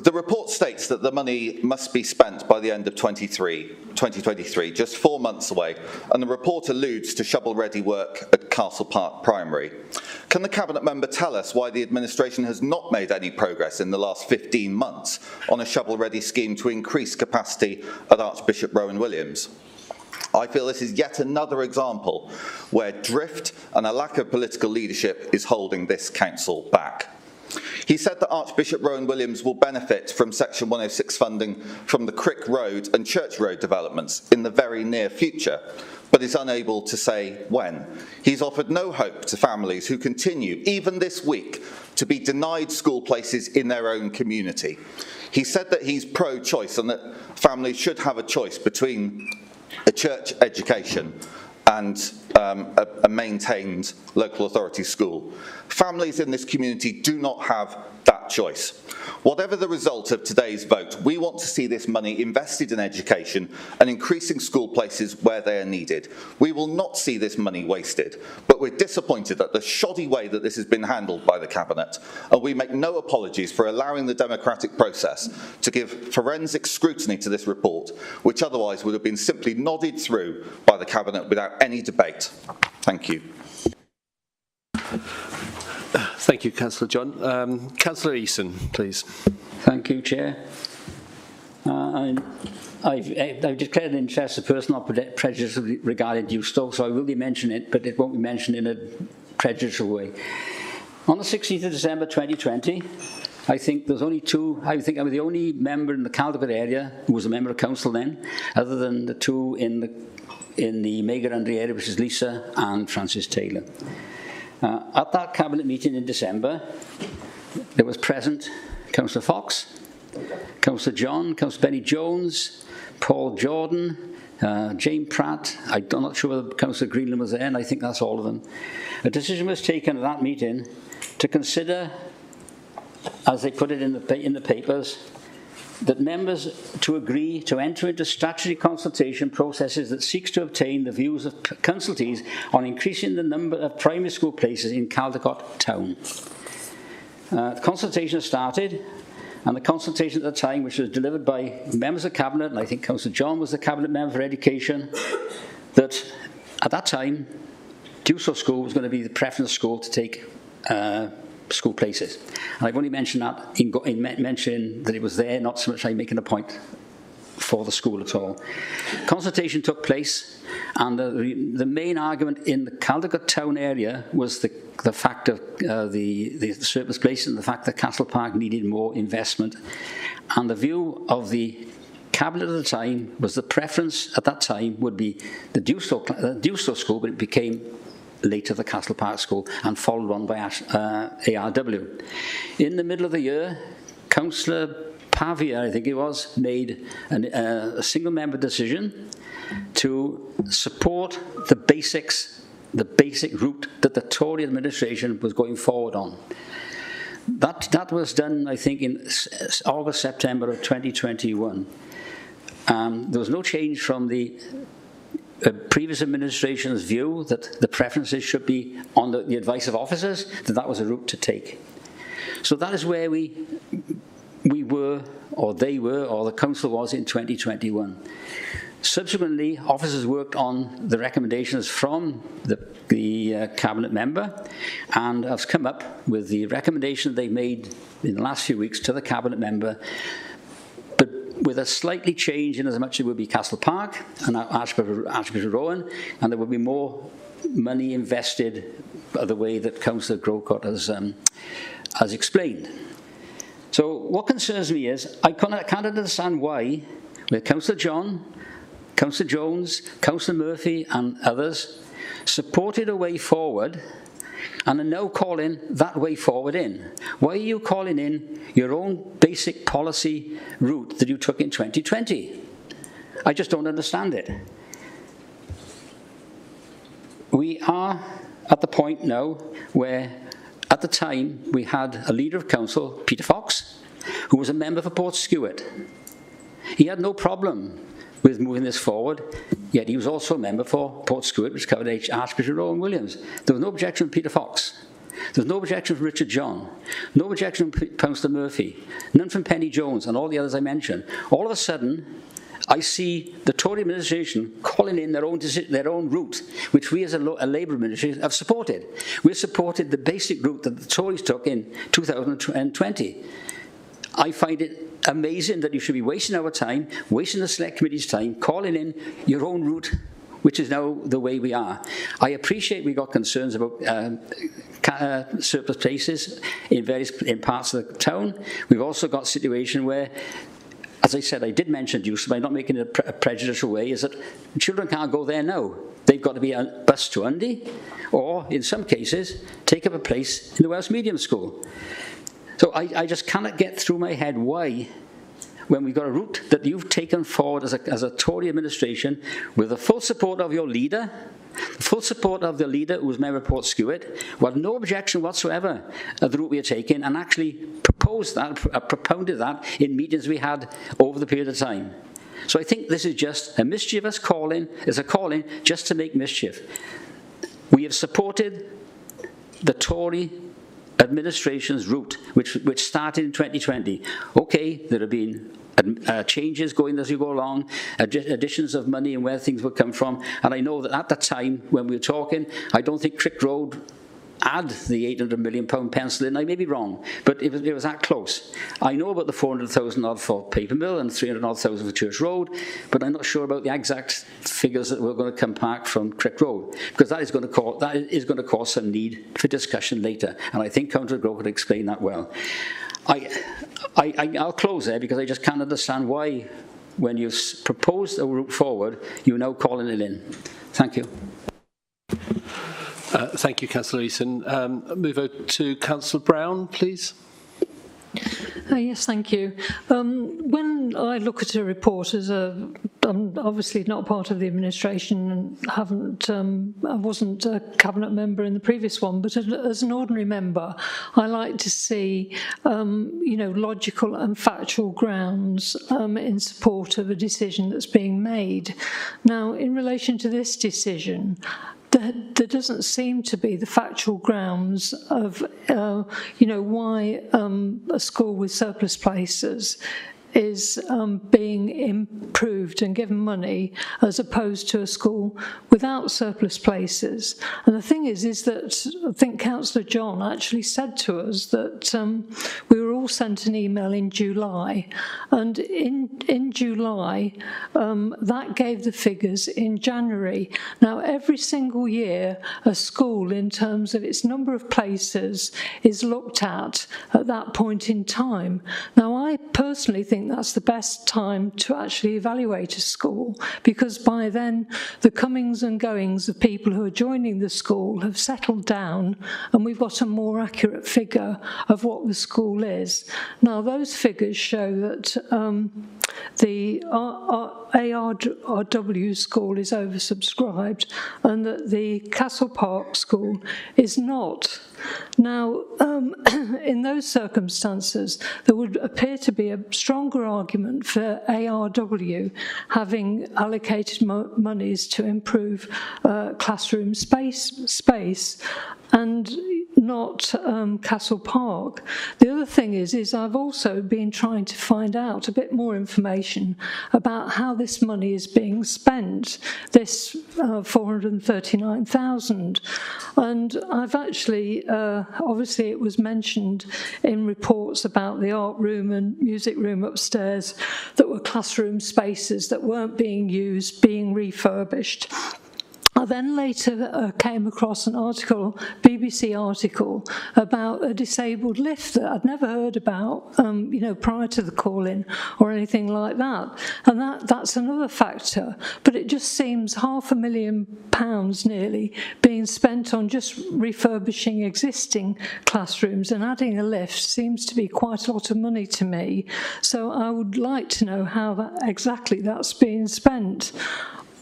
The report states that the money must be spent by the end of 2023, just 4 months away, and the report alludes to shovel-ready work at Castle Park Primary. Can the Cabinet member tell us why the administration has not made any progress in the last 15 months on a shovel-ready scheme to increase capacity at Archbishop Rowan Williams? I feel this is yet another example where drift and a lack of political leadership is holding this council back. He said that Archbishop Rowan Williams will benefit from Section 106 funding from the Crick Road and Church Road developments in the very near future, but is unable to say when. He's offered no hope to families who continue, even this week, to be denied school places in their own community. He said that he's pro-choice and that families should have a choice between a church education and a maintained local authority school. Families in this community do not have that choice. Whatever the result of today's vote, we want to see this money invested in education and increasing school places where they are needed. We will not see this money wasted, but we're disappointed at the shoddy way that this has been handled by the Cabinet, and we make no apologies for allowing the democratic process to give forensic scrutiny to this report, which otherwise would have been simply nodded through by the Cabinet without any debate. Thank you. Thank you, Councillor John. Councillor Eason, please. Thank you, Chair. I've declared an interest of personal prejudice regarding Dewstow, so I will be mentioning it, but it won't be mentioned in a prejudicial way. On the 16th of December 2020, I think there's only two. I think I was the only member in the Caldicot area who was a member of council then, other than the two in the Meagher-Undry area, which is Lisa and Francis Taylor. At that Cabinet meeting in December, there was present Councillor Fox, Councillor John, Councillor Benny Jones, Paul Jordan, Jane Pratt. I'm not sure whether Councillor Greenland was there, and I think that's all of them. A decision was taken at that meeting to consider, as they put it in the papers, that members to agree to enter into statutory consultation processes that seeks to obtain the views of consultees on increasing the number of primary school places in Caldicot town. The consultation started, and the consultation at the time, which was delivered by members of Cabinet, and I think Councillor John was the Cabinet member for Education, that at that time, Dewsbury School was going to be the preference school to take school places. And I've only mentioned that in mentioning that it was there, not so much like making a point for the school at all. Consultation took place, and the main argument in the Caldicot town area was the fact of the surplus place and the fact that Castle Park needed more investment. And the view of the Cabinet at the time was the preference at that time would be the Dewsbury School, but it became later the Castle Park School and followed on by ARW. In the middle of the year, Councillor Pavia, I think it was, made a single-member decision to support the basic route that the Tory administration was going forward on. That was done, I think, in August, September of 2021. There was no change from the previous administration's view that the preferences should be on the advice of officers, that was a route to take. So that is where we were, or they were, or the council was in 2021. Subsequently, officers worked on the recommendations from the cabinet member and have come up with the recommendation they made in the last few weeks to the cabinet member, but with a slightly change in as much as it would be Castle Park and Archbishop Rowan, and there would be more money invested the way that Councillor Grocott has explained. So what concerns me is I can't understand why, with Councillor John, Councillor Jones, Councillor Murphy and others supported a way forward and are now calling that way forward in. Why are you calling in your own basic policy route that you took in 2020? I just don't understand it. We are at the point now where at the time we had a leader of council, Peter Fox, who was a member for Portskewett. He had no problem with moving this forward, yet he was also a member for Portskewett, which covered Archbishop Rowan Williams. There was no objection from Peter Fox. There was no objection from Richard John. No objection from Councillor Murphy. None from Penny Jones and all the others I mentioned. All of a sudden, I see the Tory administration calling in their own route, which we as a Labour administration have supported. We've supported the basic route that the Tories took in 2020. I find it amazing that you should be wasting our time, wasting the Select Committee's time, calling in your own route, which is now the way we are. I appreciate we got concerns about surplus places in parts of the town. We've also got a situation where, as I said, I did mention use, but I'm not making it a prejudicial way, is that children can't go there now. They've got to be bused to Undy, or in some cases, take up a place in the Welsh Medium School. So I just cannot get through my head why, when we've got a route that you've taken forward as a Tory administration with the full support of your leader, the full support of the leader who was member of Portskewett, who had no objection whatsoever of the route we are taking, and actually propounded that in meetings we had over the period of time. So I think this is just a mischievous calling, just to make mischief. We have supported the Tory administration's route, which started in 2020. Okay, there have been changes going as you go along, additions of money and where things would come from, and I know that at the time when we were talking, I don't think Crick Road had the £800 million pencil in. I may be wrong, but it was that close. I know about the 400,000 odd for Paper Mill and 300,000 for Church Road, but I'm not sure about the exact figures that were going to come back from Crick Road, because that is going to cause some need for discussion later, and I think Councillor Grove could explain that well. I'll close there because I just can't understand why, when you proposed a route forward, you're now calling it in. Thank you. Thank you, Councillor Eason. Move over to Councillor Brown, please. Yes, thank you. When I look at a report I'm obviously not part of the administration and I wasn't a cabinet member in the previous one, but as an ordinary member, I like to see, logical and factual grounds in support of a decision that's being made. Now, in relation to this decision, there doesn't seem to be the factual grounds of, why a school with surplus places is being improved and given money as opposed to a school without surplus places. And the thing is that I think Councillor John actually said to us that we were all sent an email in July, and in July that gave the figures in January. Now, every single year a school, in terms of its number of places, is looked at that point in time. Now, I personally think that's the best time to actually evaluate a school, because by then the comings and goings of people who are joining the school have settled down and we've got a more accurate figure of what the school is. Now, those figures show that the ARW school is oversubscribed and that the Castle Park school is not. Now, in those circumstances, there would appear to be a stronger argument for ARW having allocated monies to improve classroom space and not Castle Park. The other thing is I've also been trying to find out a bit more information about how this money is being spent, this 439,000. And I've actually, obviously it was mentioned in reports about the art room and music room upstairs that were classroom spaces that weren't being used, being refurbished. I then later came across an article, BBC article, about a disabled lift that I'd never heard about, prior to the call-in or anything like that. And that's another factor. But it just seems £500,000 nearly being spent on just refurbishing existing classrooms, and adding a lift seems to be quite a lot of money to me. So I would like to know how exactly that's being spent.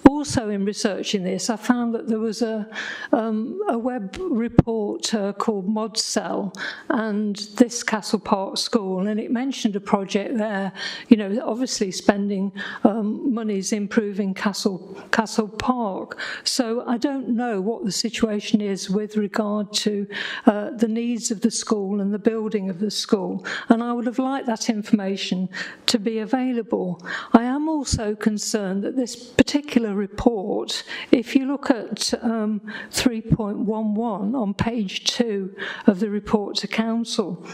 Also, in researching this, I found that there was a web report called ModCell and this Castle Park school, and it mentioned a project there, obviously spending monies improving Castle Park. So I don't know what the situation is with regard to the needs of the school and the building of the school, and I would have liked that information to be available. I am also concerned that this particular report, if you look at 3.11 on page 2 of the report to Council,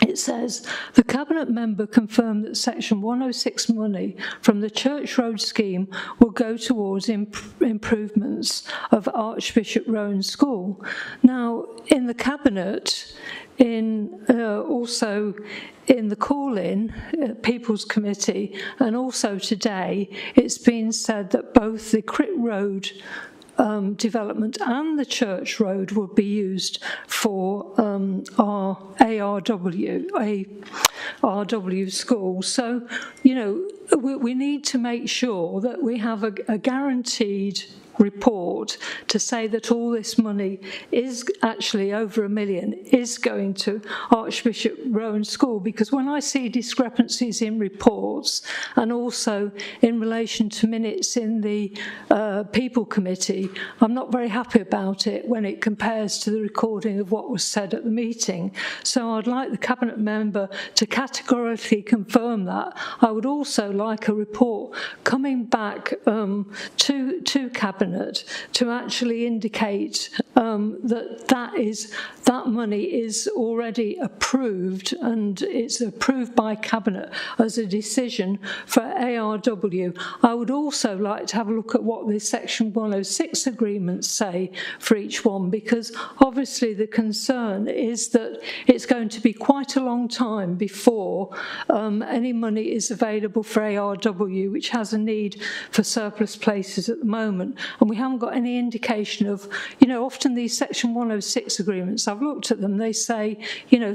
it says, the Cabinet member confirmed that Section 106 money from the Church Road scheme will go towards improvements of Archbishop Rowan School. Now, in the Cabinet, also in the call-in People's Committee, and also today, it's been said that both the Crick Road development and the Church Road will be used for our ARW school. So, we need to make sure that we have a guaranteed report to say that all this money is actually over £1 million is going to Archbishop Rowan School, because when I see discrepancies in reports and also in relation to minutes in the People Committee, I'm not very happy about it when it compares to the recording of what was said at the meeting. So I'd like the Cabinet member to categorically confirm that. I would also like a report coming back to Cabinet to actually indicate that money is already approved, and it's approved by Cabinet as a decision for ARW. I would also like to have a look at what the Section 106 agreements say for each one, because obviously the concern is that it's going to be quite a long time before any money is available for ARW, which has a need for surplus places at the moment. And we haven't got any indication of, often these Section 106 agreements, I've looked at them, they say,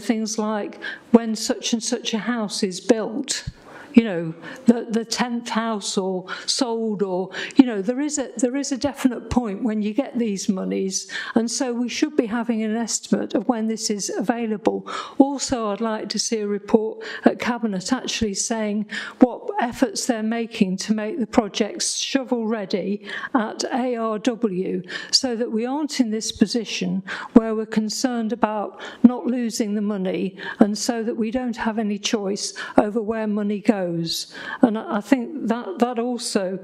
things like when such and such a house is built, the 10th house or sold, or, there is a definite point when you get these monies, and so we should be having an estimate of when this is available. Also, I'd like to see a report at Cabinet actually saying what efforts they're making to make the projects shovel-ready at ARW, so that we aren't in this position where we're concerned about not losing the money, and so that we don't have any choice over where money goes. And I think that also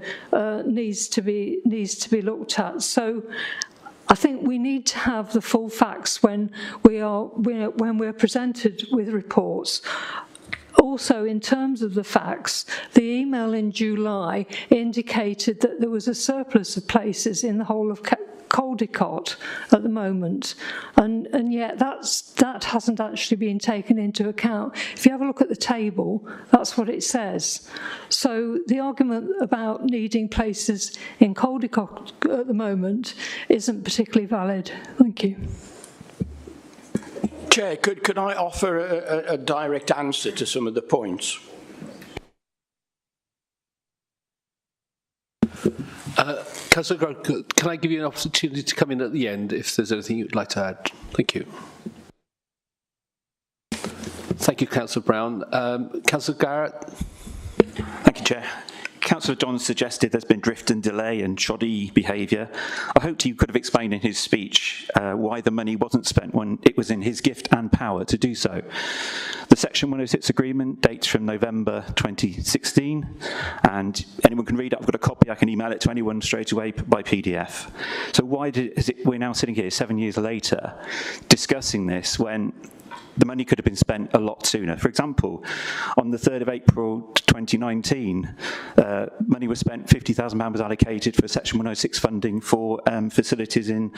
needs to be looked at. So I think we need to have the full facts when we're presented with reports. Also, in terms of the facts, the email in July indicated that there was a surplus of places in the whole of Caldicot at the moment, and yet that hasn't actually been taken into account. If you have a look at the table, that's what it says. So the argument about needing places in Caldicot at the moment isn't particularly valid. Thank you. Chair, could I offer a direct answer to some of the points? Councillor Grant, can I give you an opportunity to come in at the end if there's anything you'd like to add? Thank you. Thank you, Councillor Brown. Councillor Garrett. Thank you, Chair. Councillor John suggested there's been drift and delay and shoddy behaviour. I hoped he could have explained in his speech why the money wasn't spent when it was in his gift and power to do so. The Section 106 agreement dates from November 2016, and anyone can read it. I've got a copy. I can email it to anyone straight away by PDF. So why we're now sitting here 7 years later discussing this when the money could have been spent a lot sooner? For example, on the 3rd of April 2019, money was spent, £50,000 was allocated for Section 106 funding for facilities in,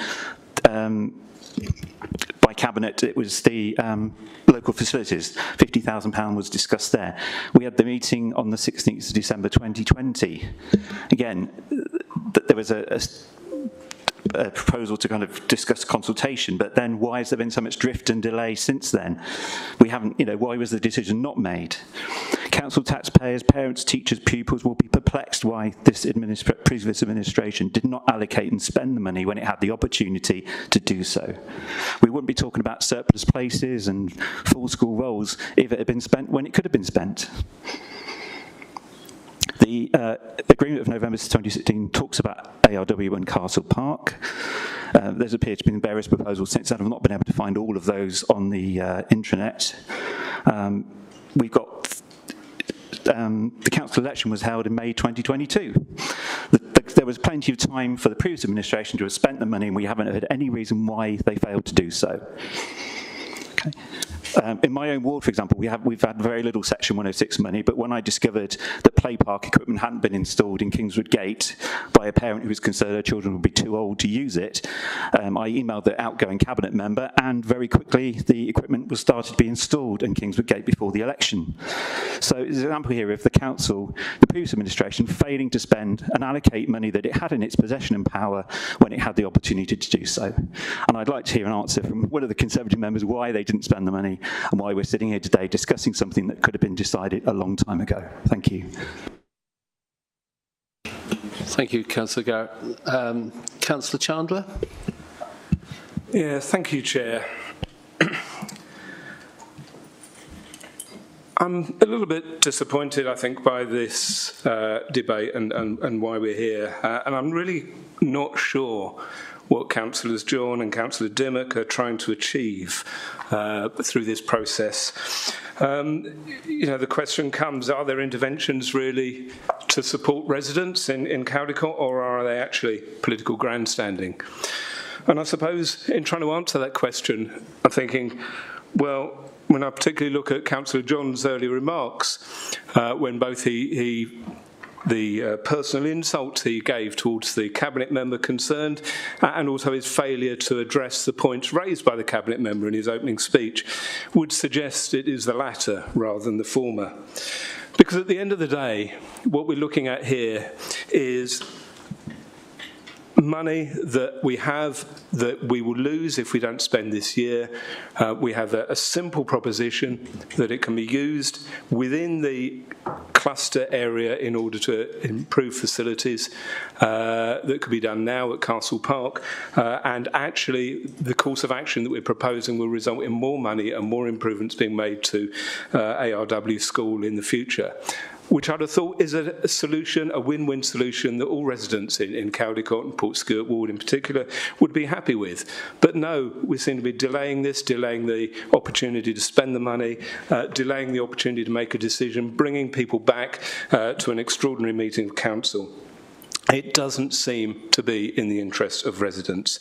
by Cabinet, it was the local facilities. £50,000 was discussed there. We had the meeting on the 16th of December 2020. Again, there was a proposal to kind of discuss consultation, but then why has there been so much drift and delay since then? We haven't, why was the decision not made? Council taxpayers, parents, teachers, pupils will be perplexed why this previous administration did not allocate and spend the money when it had the opportunity to do so. We wouldn't be talking about surplus places and full school roles if it had been spent when it could have been spent. The agreement of November 2016 talks about ARW and Castle Park. There's appeared to be various proposals since then. I've not been able to find all of those on the intranet. We've got the council election was held in May 2022. There was plenty of time for the previous administration to have spent the money, and we haven't heard any reason why they failed to do so. Okay. In my own ward, for example, we've had very little Section 106 money, but when I discovered that play park equipment hadn't been installed in Kingswood Gate by a parent who was concerned her children would be too old to use it, I emailed the outgoing cabinet member, and very quickly the equipment was started to be installed in Kingswood Gate before the election. So there's an example here of the council, the previous administration, failing to spend and allocate money that it had in its possession and power when it had the opportunity to do so. And I'd like to hear an answer from one of the Conservative members why they didn't spend the money and why we're sitting here today discussing something that could have been decided a long time ago. Thank you. Thank you, Councillor Garrett. Councillor Chandler? Yeah, thank you, Chair. I'm a little bit disappointed, I think, by this debate and why we're here. And I'm really not sure what Councillors John and Councillor Dimmock are trying to achieve through this process. The question comes, are there interventions really to support residents in Caldicot, or are they actually political grandstanding? And I suppose in trying to answer that question, I'm thinking, well, when I particularly look at Councillor John's earlier remarks, when both the personal insults he gave towards the cabinet member concerned, and also his failure to address the points raised by the cabinet member in his opening speech, would suggest it is the latter rather than the former. Because at the end of the day, what we're looking at here is money that we have that we will lose if we don't spend this year. We have a simple proposition that it can be used within the cluster area in order to improve facilities that could be done now at Castle Park, and actually the course of action that we're proposing will result in more money and more improvements being made to ARW School in the future. which I'd have thought is a solution, a win-win solution that all residents in Caldicot and Portskurt Ward in particular would be happy with. But no, we seem to be delaying this, delaying the opportunity to spend the money, delaying the opportunity to make a decision, bringing people back to an extraordinary meeting of council. It doesn't seem to be in the interest of residents.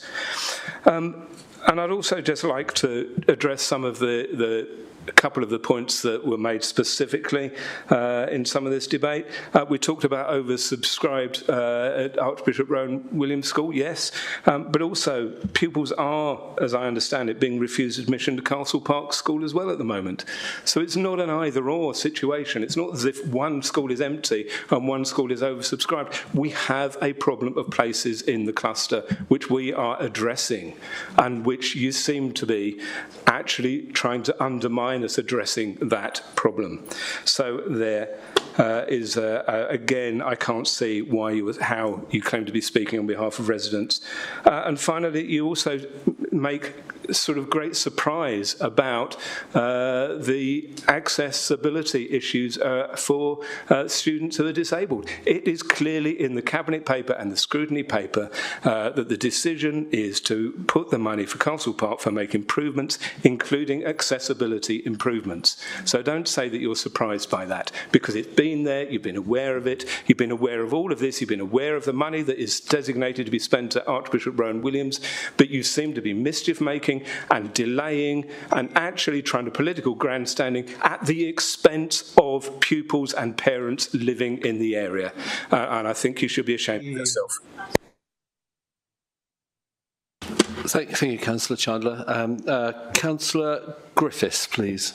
And I'd also just like to address some of a couple of the points that were made specifically in some of this debate. We talked about oversubscribed at Archbishop Rowan Williams School, yes, but also pupils are, as I understand it, being refused admission to Castle Park School as well at the moment. So it's not an either-or situation. It's not as if one school is empty and one school is oversubscribed. We have a problem of places in the cluster which we are addressing and which you seem to be actually trying to undermine us addressing that problem. So there is, again, I can't see how you claim to be speaking on behalf of residents. And finally, you also make sort of great surprise about the accessibility issues for students who are disabled. It is clearly in the Cabinet paper and the scrutiny paper that the decision is to put the money for Castle Park for make improvements, including accessibility improvements. So don't say that you're surprised by that, because it's been there, you've been aware of it, you've been aware of all of this, you've been aware of the money that is designated to be spent at Archbishop Rowan Williams, but you seem to be mischief-making and delaying and actually trying to political grandstanding at the expense of pupils and parents living in the area. And I think you should be ashamed of yourself. Thank you, Councillor Chandler. Councillor Griffiths, please.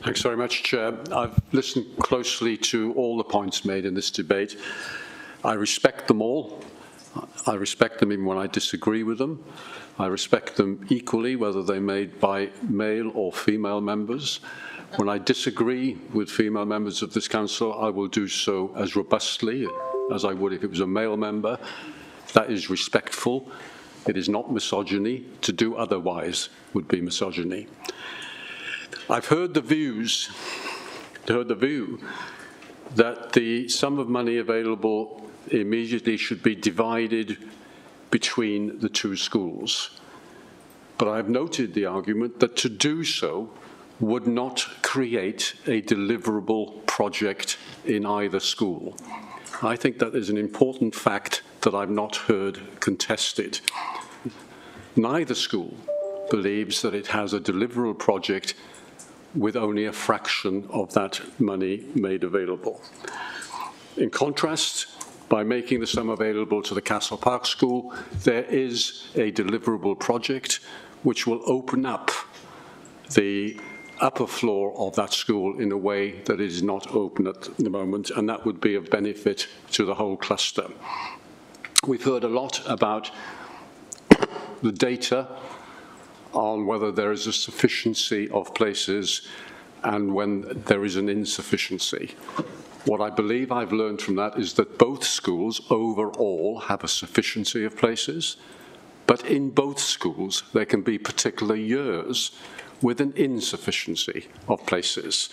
Thanks very much, Chair. I've listened closely to all the points made in this debate. I respect them all. I respect them even when I disagree with them. I respect them equally, whether they're made by male or female members. When I disagree with female members of this council, I will do so as robustly as I would if it was a male member. That is respectful. It is not misogyny. To do otherwise would be misogyny. I've heard the view that the sum of money available immediately should be divided between the two schools. But I've noted the argument that to do so would not create a deliverable project in either school. I think that is an important fact that I've not heard contested. Neither school believes that it has a deliverable project with only a fraction of that money made available. In contrast, by making the sum available to the Castle Park School, there is a deliverable project which will open up the upper floor of that school in a way that is not open at the moment, and that would be of benefit to the whole cluster. We've heard a lot about the data on whether there is a sufficiency of places and when there is an insufficiency. What I believe I've learned from that is that both schools overall have a sufficiency of places, but in both schools there can be particular years with an insufficiency of places.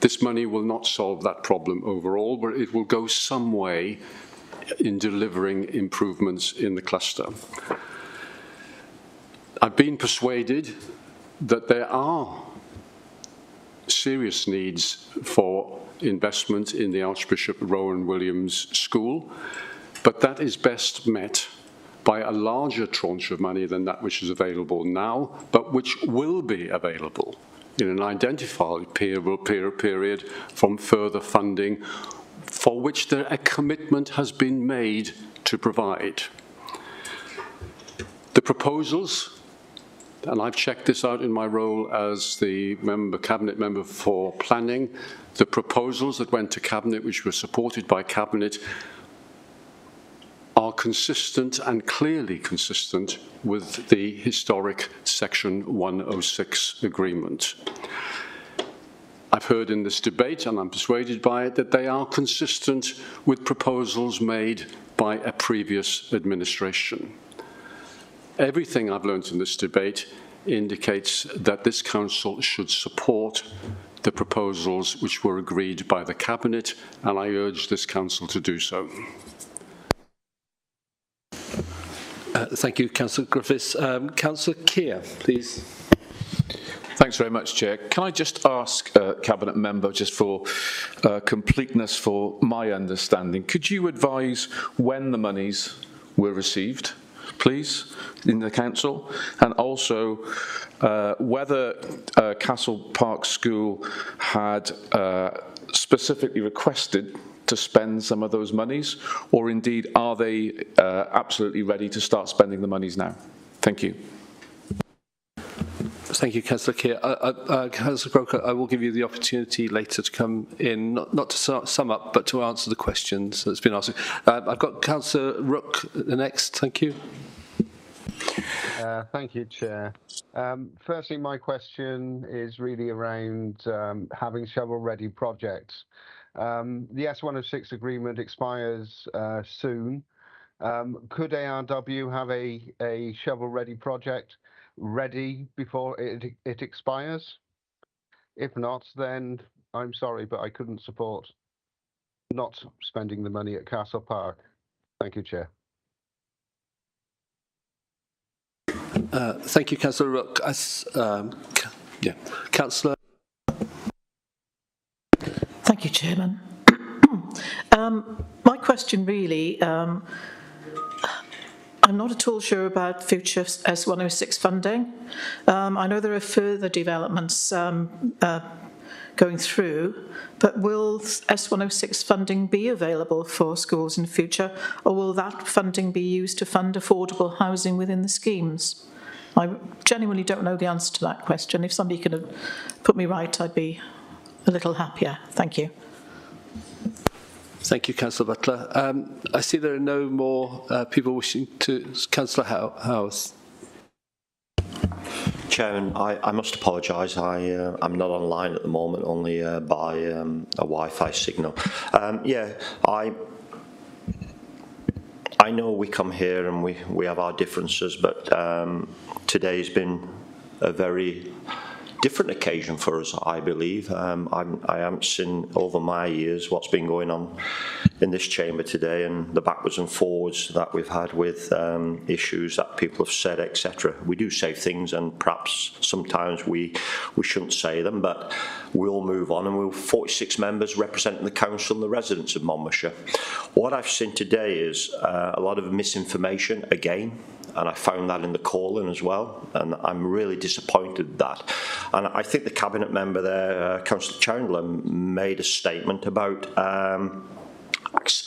This money will not solve that problem overall, but it will go some way in delivering improvements in the cluster. I've been persuaded that there are serious needs for investment in the Archbishop Rowan Williams School, but that is best met by a larger tranche of money than that which is available now, but which will be available in an identified period from further funding for which a commitment has been made to provide. The proposals, and I've checked this out in my role as the Cabinet member for planning, the proposals that went to Cabinet, which were supported by Cabinet, are consistent and clearly consistent with the historic Section 106 agreement. I've heard in this debate, and I'm persuaded by it, that they are consistent with proposals made by a previous administration. Everything I've learned in this debate indicates that this council should support the proposals which were agreed by the Cabinet, and I urge this council to do so. Thank you, Councillor Griffiths. Councillor Keir, please. Thanks very much, Chair. Can I just ask Cabinet Member, just for completeness for my understanding, could you advise when the monies were received, please, in the Council, and also whether Castle Park School had specifically requested to spend some of those monies, or indeed are they absolutely ready to start spending the monies now? Thank you. Thank you, Councillor Keir. Councillor Croker, I will give you the opportunity later to come in, not to sum up, but to answer the questions that's been asked. I've got Councillor Rook next. Thank you. Thank you, Chair. Firstly, my question is really around having shovel-ready projects. The S106 agreement expires soon. Could ARW have a shovel-ready project ready before it expires? If not, then I'm sorry, but I couldn't support not spending the money at Castle Park. Thank you, Chair. Thank you, Councillor Rook. Councillor. Thank you, Chairman. My question really, I'm not at all sure about future S106 funding. I know there are further developments going through, but will S106 funding be available for schools in the future, or will that funding be used to fund affordable housing within the schemes? I genuinely don't know the answer to that question. If somebody could put me right, I'd be a little happier. Thank you. Thank you, Councillor Butler. I see there are no more people wishing to. Councillor Howes. Chairman, I must apologise. I'm not online at the moment, only by a Wi-Fi signal. I know we come here and we have our differences, but today's been a very different occasion for us, I believe. I haven't seen over my years what's been going on in this chamber today and the backwards and forwards that we've had with issues that people have said, etc. We do say things and perhaps sometimes we shouldn't say them, but we'll move on, and we're 46 members representing the council and the residents of Monmouthshire. What I've seen today is a lot of misinformation again, and I found that in the call-in as well, and I'm really disappointed at that. And I think the Cabinet member there, Councillor Chandler, made a statement about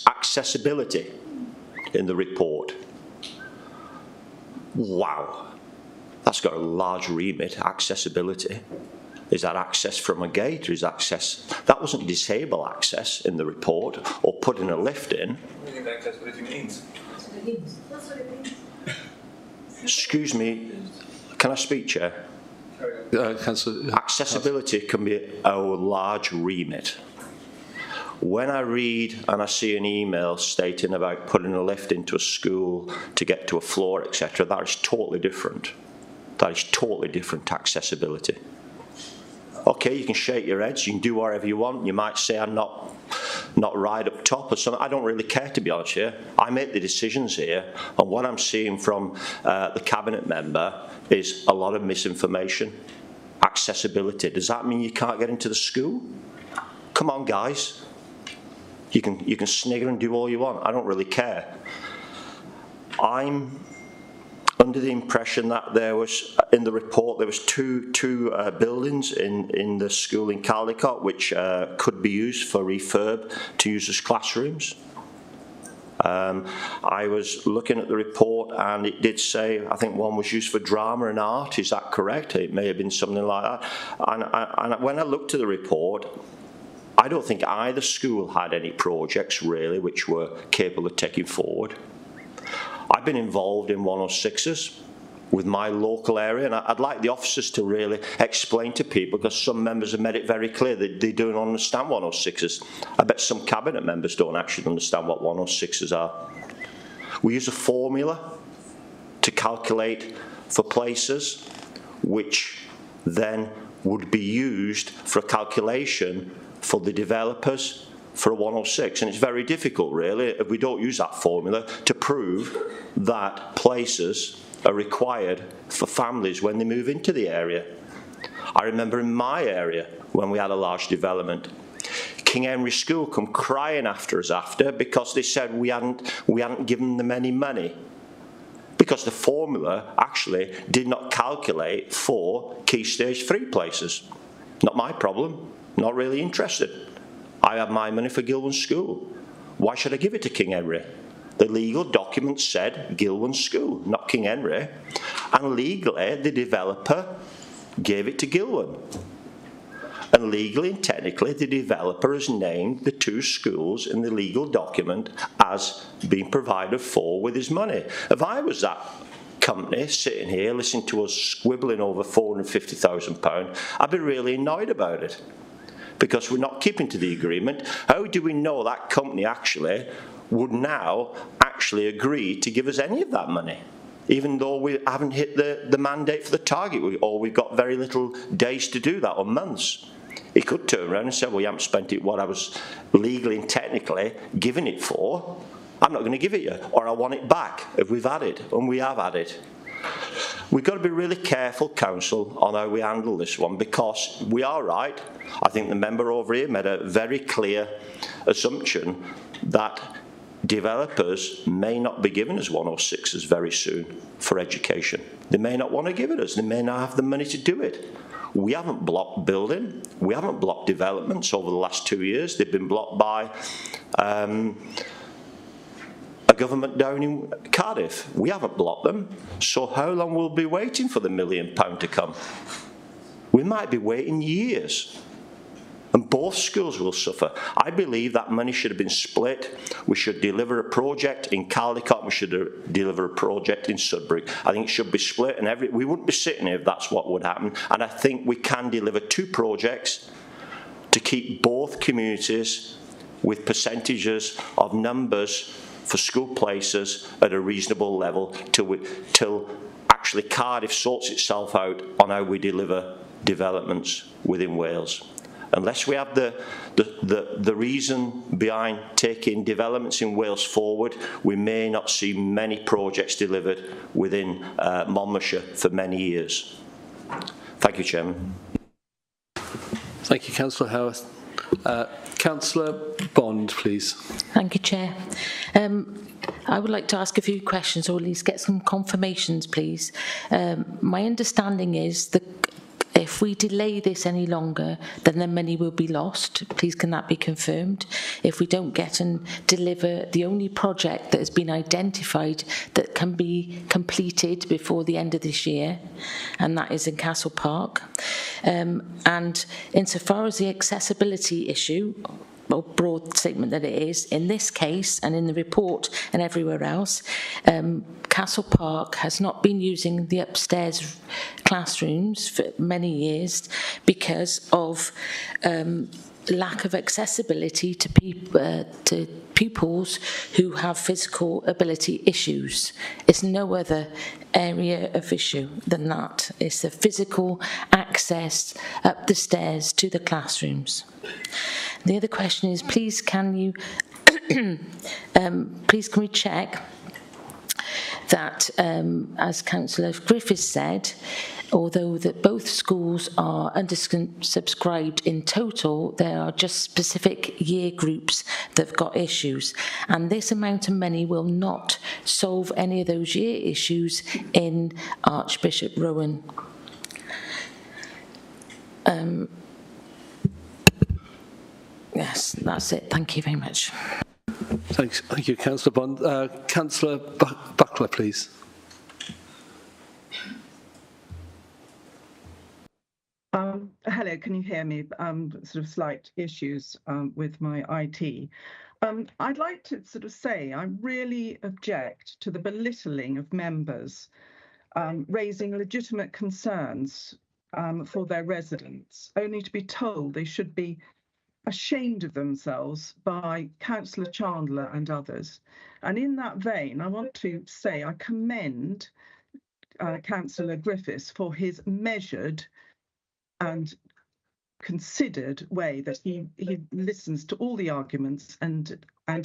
accessibility in the report. Wow, that's got a large remit, accessibility. Is that access from a gate, or is access... That wasn't disable access in the report, or putting a lift in. I think accessibility means. That's what it means. Excuse me, can I speak, Chair? Accessibility can be a large remit. When I read and I see an email stating about putting a lift into a school to get to a floor, etc., that is totally different. That is totally different to accessibility. Okay, you can shake your heads, you can do whatever you want. You might say I'm not right up top or something. I don't really care, to be honest here. I make the decisions here, and what I'm seeing from the Cabinet member is a lot of misinformation. Accessibility. Does that mean you can't get into the school? Come on, guys. You can snigger and do all you want. I don't really care. I'm under the impression that there was, in the report, there was two buildings in the school in Caldicot which could be used for refurb to use as classrooms. I was looking at the report and it did say, I think one was used for drama and art. Is that correct? It may have been something like that. And when I looked at the report, I don't think either school had any projects really which were capable of taking forward. I've been involved in 106s with my local area, and I'd like the officers to really explain to people, because some members have made it very clear that they don't understand 106s. I bet some Cabinet members don't actually understand what 106s are. We use a formula to calculate for places. which then would be used for a calculation for the developers for a 106. And it's very difficult, really, if we don't use that formula, to prove that places are required for families when they move into the area. I remember in my area, when we had a large development, King Henry School come crying after us because they said we hadn't given them any money, because the formula actually did not calculate for Key Stage 3 places. Not my problem, not really interested. I have my money for Gilwyn School. Why should I give it to King Henry? The legal document said Gilwyn School, not King Henry. And legally, the developer gave it to Gilwyn. And legally and technically, the developer has named the two schools in the legal document as being provided for with his money. If I was that company sitting here listening to us squibbling over £450,000, I'd be really annoyed about it, because we're not keeping to the agreement. How do we know that company actually would now actually agree to give us any of that money, even though we haven't hit the mandate for the target, or we've got very little days to do that, or months? He could turn around and say, well, you haven't spent it what I was legally and technically giving it for. I'm not going to give it you, or I want it back if we've had it, and we have had it. We've got to be really careful, Council, on how we handle this one, because we are right. I think the member over here made a very clear assumption that developers may not be giving us 106s very soon for education. They may not want to give it us. They may not have the money to do it. We haven't blocked building. We haven't blocked developments over the last 2 years. They've been blocked by a government down in Cardiff. We haven't blocked them. So how long will we be waiting for the £1 million to come? We might be waiting years. And both schools will suffer. I believe that money should have been split. We should deliver a project in Caldicott. We should deliver a project in Sudbury. I think it should be split, and we wouldn't be sitting here if that's what would happen. And I think we can deliver 2 projects to keep both communities with percentages of numbers for school places at a reasonable level till actually Cardiff sorts itself out on how we deliver developments within Wales. Unless we have the reason behind taking developments in Wales forward, we may not see many projects delivered within Monmouthshire for many years. Thank you, Chairman. Thank you, Councillor Howarth. Councillor Bond, please. Thank you, Chair. I would like to ask a few questions, or at least get some confirmations, please. My understanding is that if we delay this any longer, then the money will be lost. Please, can that be confirmed? If we don't get and deliver the only project that has been identified that can be completed before the end of this year, and that is in Castle Park. And insofar as the accessibility issue, well, broad statement that it is, in this case and in the report and everywhere else, Castle Park has not been using the upstairs classrooms for many years because of lack of accessibility to pupils who have physical ability issues. It's no other area of issue than that. It's the physical access up the stairs to the classrooms. The other question is, please can you please can we check that, as Councillor Griffiths said, although that both schools are undersubscribed in total, there are just specific year groups that have got issues, and this amount of money will not solve any of those year issues in Archbishop Rowan. Yes, that's it. Thank you very much. Thanks. Thank you, Councillor Bond. Councillor Buckler, please. Hello, can you hear me? Sort of slight issues with my IT. I'd like to sort of say I really object to the belittling of members raising legitimate concerns for their residents, only to be told they should be ashamed of themselves by Councillor Chandler and others. And in that vein, I want to say I commend Councillor Griffiths for his measured and considered way that he listens to all the arguments and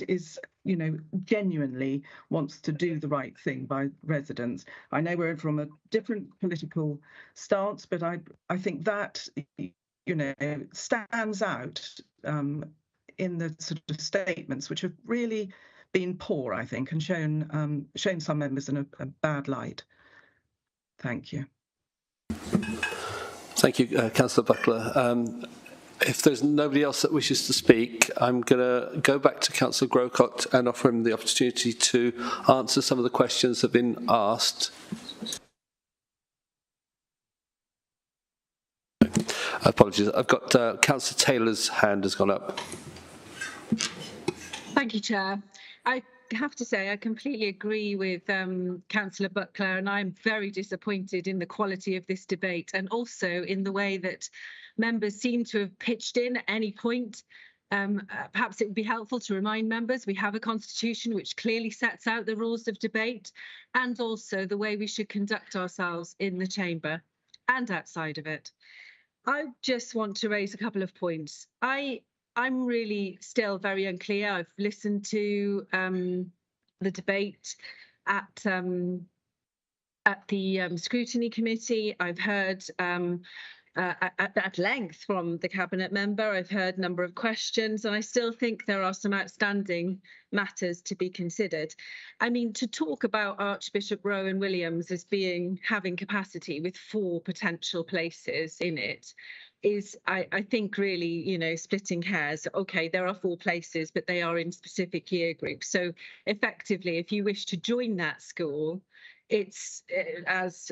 is, you know, genuinely wants to do the right thing by residents. I know we're from a different political stance, but I think that, you know, stands out in the sort of statements which have really been poor, I think, and shown some members in a bad light. Thank you. Thank you, Councillor Butler. If there's nobody else that wishes to speak, I'm going to go back to Councillor Grocott and offer him the opportunity to answer some of the questions that have been asked. Apologies. I've got Councillor Taylor's hand has gone up. Thank you, Chair. I have to say I completely agree with Councillor Butler, and I'm very disappointed in the quality of this debate and also in the way that members seem to have pitched in at any point. Perhaps it would be helpful to remind members we have a constitution which clearly sets out the rules of debate and also the way we should conduct ourselves in the chamber and outside of it. I just want to raise a couple of points. I'm really still very unclear. I've listened to the debate at the scrutiny committee. I've heard at length from the cabinet member. I've heard a number of questions, and I still think there are some outstanding matters to be considered. I mean, to talk about Archbishop Rowan Williams as having capacity with 4 potential places in it is, I think, really, you know, splitting hairs. Okay, there are 4 places, but they are in specific year groups. So effectively, if you wish to join that school, it's, as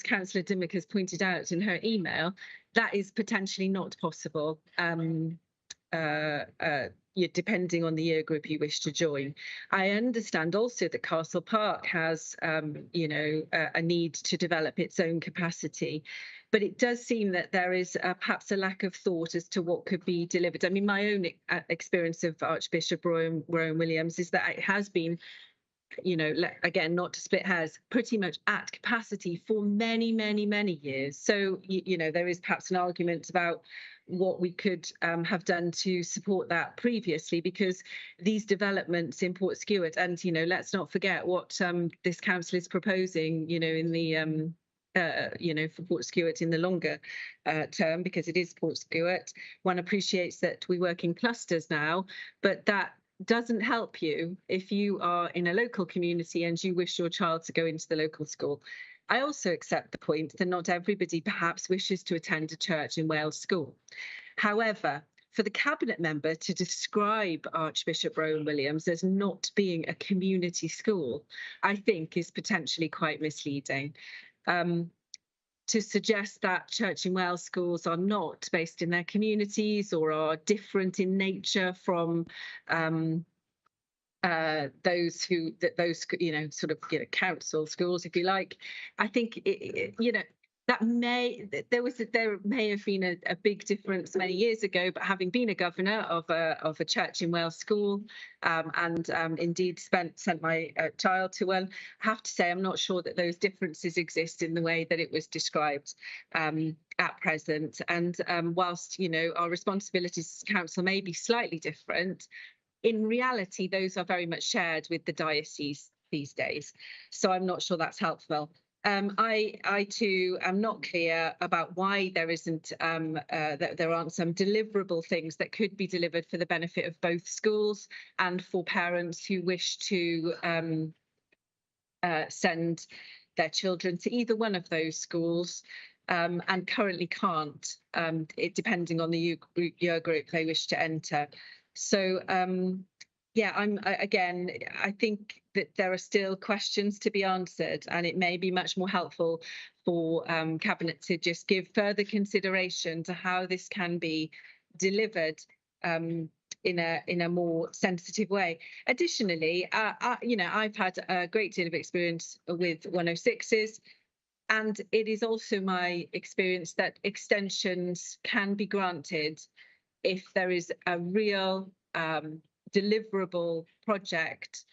Councillor Dimmock has pointed out in her email, that is potentially not possible, depending on the year group you wish to join. I understand also that Castle Park has, you know, a need to develop its own capacity. But it does seem that there is perhaps a lack of thought as to what could be delivered. I mean, my own experience of Archbishop Rowan Williams is that it has been, you know, again, not to split hairs, pretty much at capacity for many, many, many years. So, you know, there is perhaps an argument about what we could have done to support that previously, because these developments in Portskewett, and, you know, let's not forget what this council is proposing, you know, in the you know, for Portskewett in the longer term, because it is Portskewett. One appreciates that we work in clusters now, but that doesn't help you if you are in a local community and you wish your child to go into the local school. I also accept the point that not everybody perhaps wishes to attend a Church in Wales school. However, for the cabinet member to describe Archbishop Rowan Williams as not being a community school, I think is potentially quite misleading. To suggest that Church in Wales schools are not based in their communities or are different in nature from those you know, sort of, you know, council schools, if you like. I think you know, that there may have been a big difference many years ago, but having been a governor of a Church in Wales school and indeed sent my child to one, I have to say I'm not sure that those differences exist in the way that it was described at present. And whilst, you know, our responsibilities as council may be slightly different, in reality those are very much shared with the diocese these days. So I'm not sure that's helpful. I too am not clear about why there isn't that there aren't some deliverable things that could be delivered for the benefit of both schools and for parents who wish to send their children to either one of those schools and currently can't, depending on the year group they wish to enter. So yeah, I think that there are still questions to be answered, and it may be much more helpful for Cabinet to just give further consideration to how this can be delivered in a more sensitive way. Additionally, you know, I've had a great deal of experience with 106s, and it is also my experience that extensions can be granted if there is a real deliverable project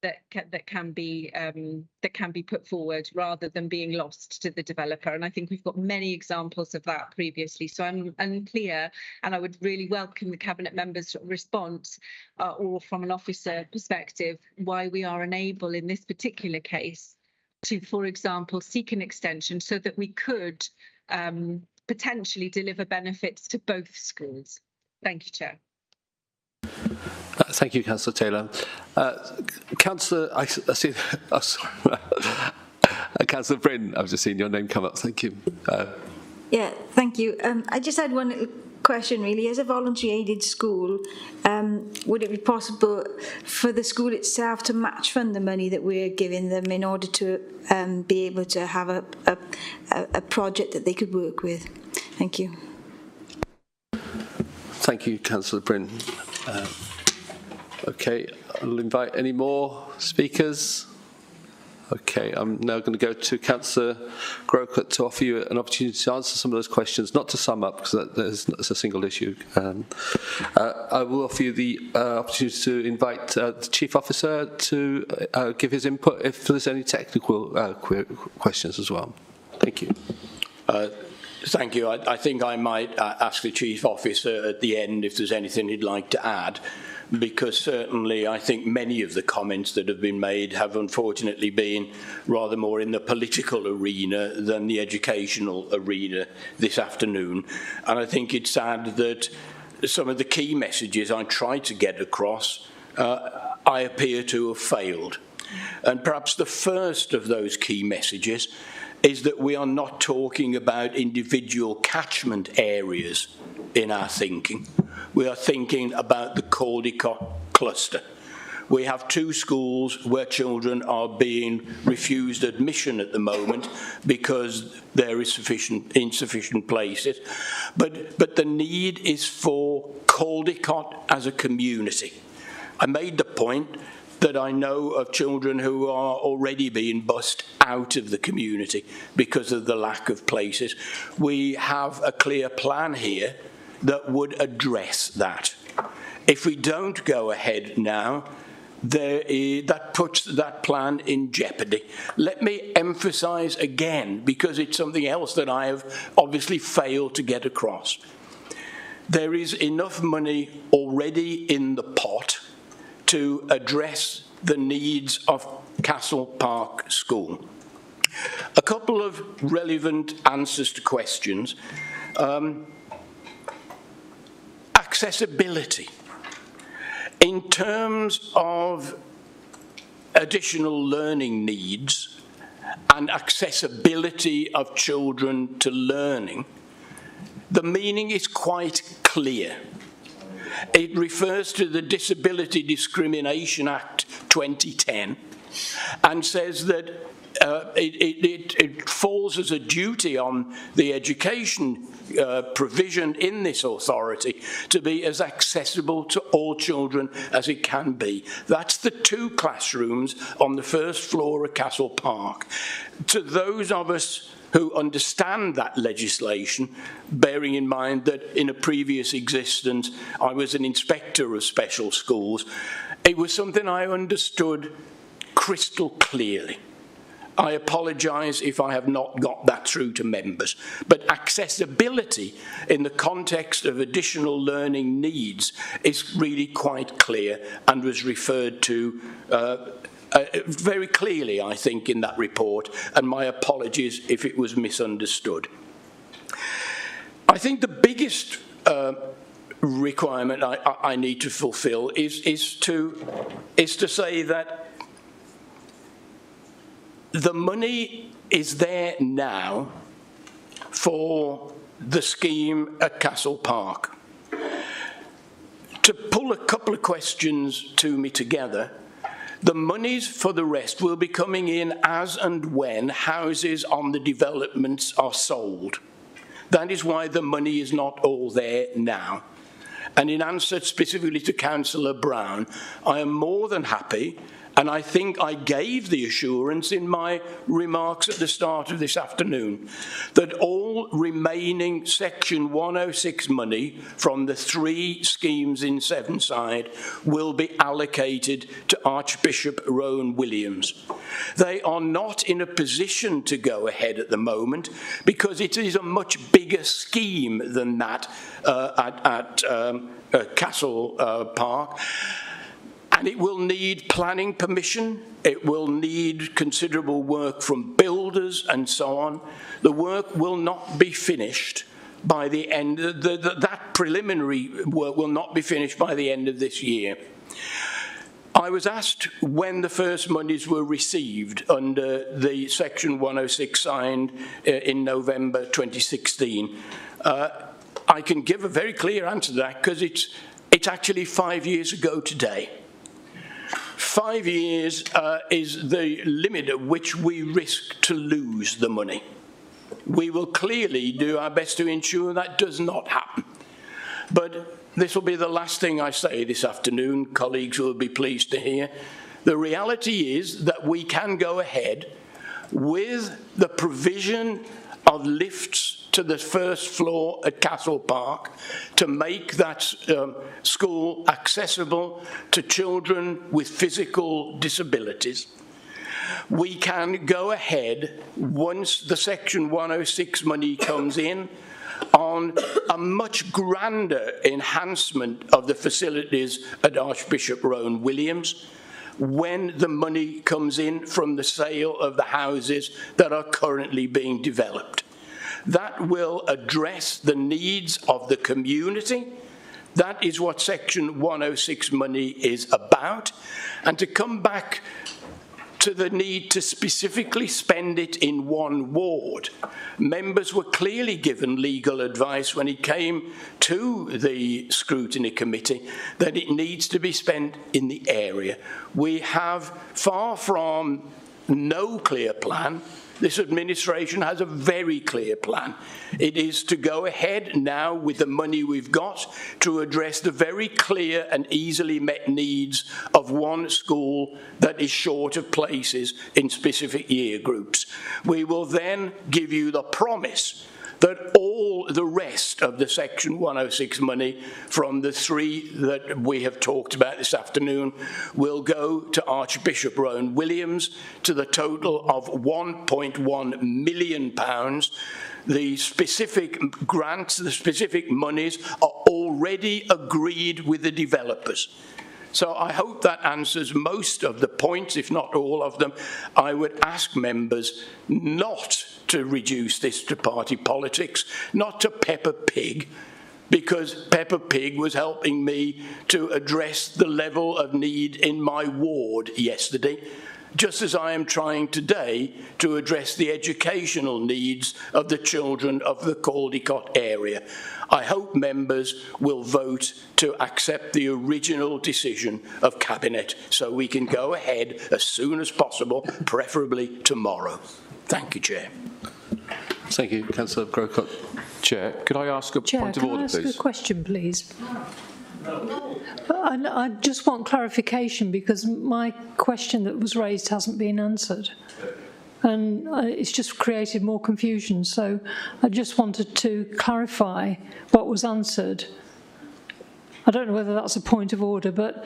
that can be put forward rather than being lost to the developer. And I think we've got many examples of that previously. So I'm unclear, and I would really welcome the Cabinet members' response, or from an officer perspective, why we are unable in this particular case to, for example, seek an extension so that we could potentially deliver benefits to both schools. Thank you, Chair. Thank you, Councillor Taylor. Councillor, I see. Oh, sorry. Councillor Bryn, I've just seen your name come up. Thank you. Yeah, thank you. I just had one little question, really. As a voluntary aided school, would it be possible for the school itself to match fund the money that we're giving them in order to be able to have a project that they could work with? Thank you. Thank you, Councillor Bryn. Okay, I'll invite any more speakers. Okay, I'm now going to go to Councillor Grocott to offer you an opportunity to answer some of those questions, not to sum up, because that's a single issue. I will offer you the opportunity to invite the Chief Officer to give his input if there's any technical questions as well. Thank you. Thank you. I think I might ask the Chief Officer at the end if there's anything he'd like to add, because certainly I think many of the comments that have been made have unfortunately been rather more in the political arena than the educational arena this afternoon. And I think it's sad that some of the key messages I tried to get across I appear to have failed. And perhaps the first of those key messages is that we are not talking about individual catchment areas in our thinking. We are thinking about the Caldicot cluster. We have 2 schools where children are being refused admission at the moment because there is insufficient places. But the need is for Caldicot as a community. I made the point that I know of children who are already being bussed out of the community because of the lack of places. We have a clear plan here that would address that. If we don't go ahead now, that puts that plan in jeopardy. Let me emphasise again, because it's something else that I have obviously failed to get across. There is enough money already in the pot to address the needs of Castle Park School. A couple of relevant answers to questions. Accessibility. In terms of additional learning needs and accessibility of children to learning, the meaning is quite clear. It refers to the Disability Discrimination Act 2010 and says that it falls as a duty on the education provision in this authority to be as accessible to all children as it can be. That's the 2 classrooms on the first floor of Castle Park. To those of us who understand that legislation, bearing in mind that in a previous existence I was an inspector of special schools, it was something I understood crystal clearly. I apologise if I have not got that through to members, but accessibility in the context of additional learning needs is really quite clear and was referred to very clearly, I think, in that report, and my apologies if it was misunderstood. I think the biggest requirement I need to fulfil is to say that the money is there now for the scheme at Castle Park. To pull a couple of questions to me together, the monies for the rest will be coming in as and when houses on the developments are sold. That is why the money is not all there now. And in answer specifically to Councillor Brown, I am more than happy, And I think I gave the assurance in my remarks at the start of this afternoon that all remaining Section 106 money from the 3 schemes in Sevenside will be allocated to Archbishop Rowan Williams. They are not in a position to go ahead at the moment because it is a much bigger scheme than that at Castle Park. And it will need planning permission, it will need considerable work from builders and so on. The work will not be finished by the end, that preliminary work will not be finished by the end of this year. I was asked when the first monies were received under the Section 106 signed in November 2016. I can give a very clear answer to that because it's actually 5 years ago today. 5 years is the limit at which we risk to lose the money. We will clearly do our best to ensure that does not happen. But this will be the last thing I say this afternoon. Colleagues will be pleased to hear. The reality is that we can go ahead with the provision of lifts to the first floor at Castle Park to make that school accessible to children with physical disabilities. We can go ahead, once the Section 106 money comes in, on a much grander enhancement of the facilities at Archbishop Rowan Williams when the money comes in from the sale of the houses that are currently being developed. That will address the needs of the community. That is what Section 106 money is about. And to come back to the need to specifically spend it in one ward, members were clearly given legal advice when it came to the scrutiny committee that it needs to be spent in the area. We have far from no clear plan. This administration has a very clear plan. It is to go ahead now with the money we've got to address the very clear and easily met needs of one school that is short of places in specific year groups. We will then give you the promise that all the rest of the Section 106 money from the 3 that we have talked about this afternoon will go to Archbishop Rowan Williams to the total of £1.1 million. The specific grants, the specific monies are already agreed with the developers. So I hope that answers most of the points, if not all of them. I would ask members not to reduce this to party politics, not to Peppa Pig, because Peppa Pig was helping me to address the level of need in my ward yesterday, just as I am trying today to address the educational needs of the children of the Caldicot area. I hope members will vote to accept the original decision of Cabinet so we can go ahead as soon as possible, preferably tomorrow. Thank you, Chair. Thank you, Councillor Grocott. Chair, could I ask a point of order, please? Chair, can I ask a question, please? I just want clarification because my question that was raised hasn't been answered. And it's just created more confusion. So I just wanted to clarify what was answered. I don't know whether that's a point of order, but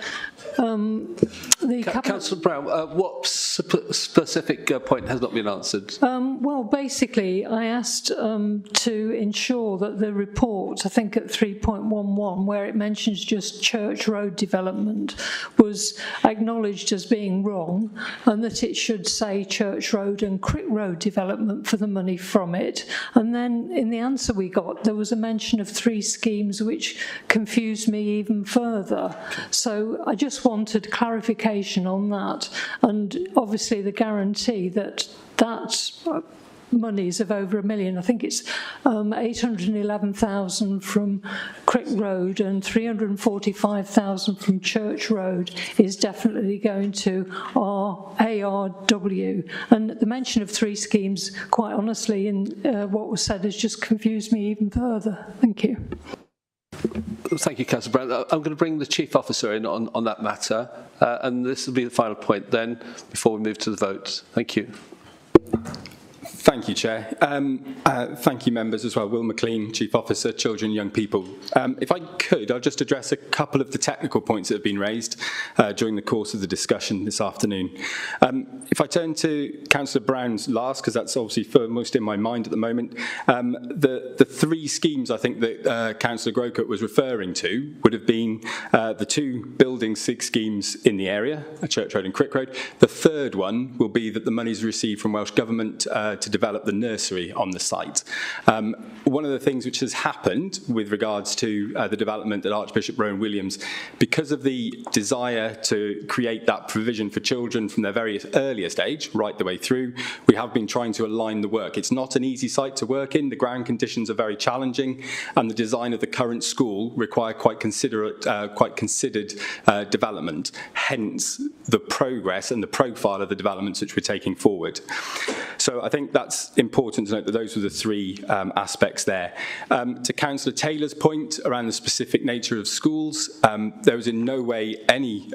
Councillor Brown, what specific point has not been answered? Well, basically, I asked to ensure that the report, I think at 3.11, where it mentions just Church Road development, was acknowledged as being wrong, and that it should say Church Road and Crick Road development for the money from it. And then in the answer we got, there was a mention of 3 schemes which confused me even further. So I just wanted clarification on that, and obviously the guarantee that monies of over £1 million. I think it's 811,000 from Crick Road and 345,000 from Church Road is definitely going to our ARW. And the mention of 3 schemes, quite honestly, in what was said has just confused me even further. Thank you. Thank you, Councillor Brown. I'm going to bring the Chief Officer in on that matter, and this will be the final point then before we move to the votes. Thank you. Thank you, Chair. Thank you, members, as well. Will McLean, Chief Officer, Children and Young People. If I could, I'll just address a couple of the technical points that have been raised during the course of the discussion this afternoon. If I turn to Councillor Brown's last, because that's obviously foremost in my mind at the moment, the three schemes I think that Councillor Grocott was referring to would have been the two building 6 schemes in the area, Church Road and Crick Road. The third one will be that the monies received from Welsh Government to develop the nursery on the site. One of the things which has happened with regards to the development at Archbishop Rowan Williams, because of the desire to create that provision for children from their very earliest age, right the way through, we have been trying to align the work. It's not an easy site to work in, the ground conditions are very challenging, and the design of the current school require quite considered development, hence the progress and the profile of the developments which we're taking forward. So I think that's important to note that those were the three aspects there. To Councillor Taylor's point around the specific nature of schools, there was in no way any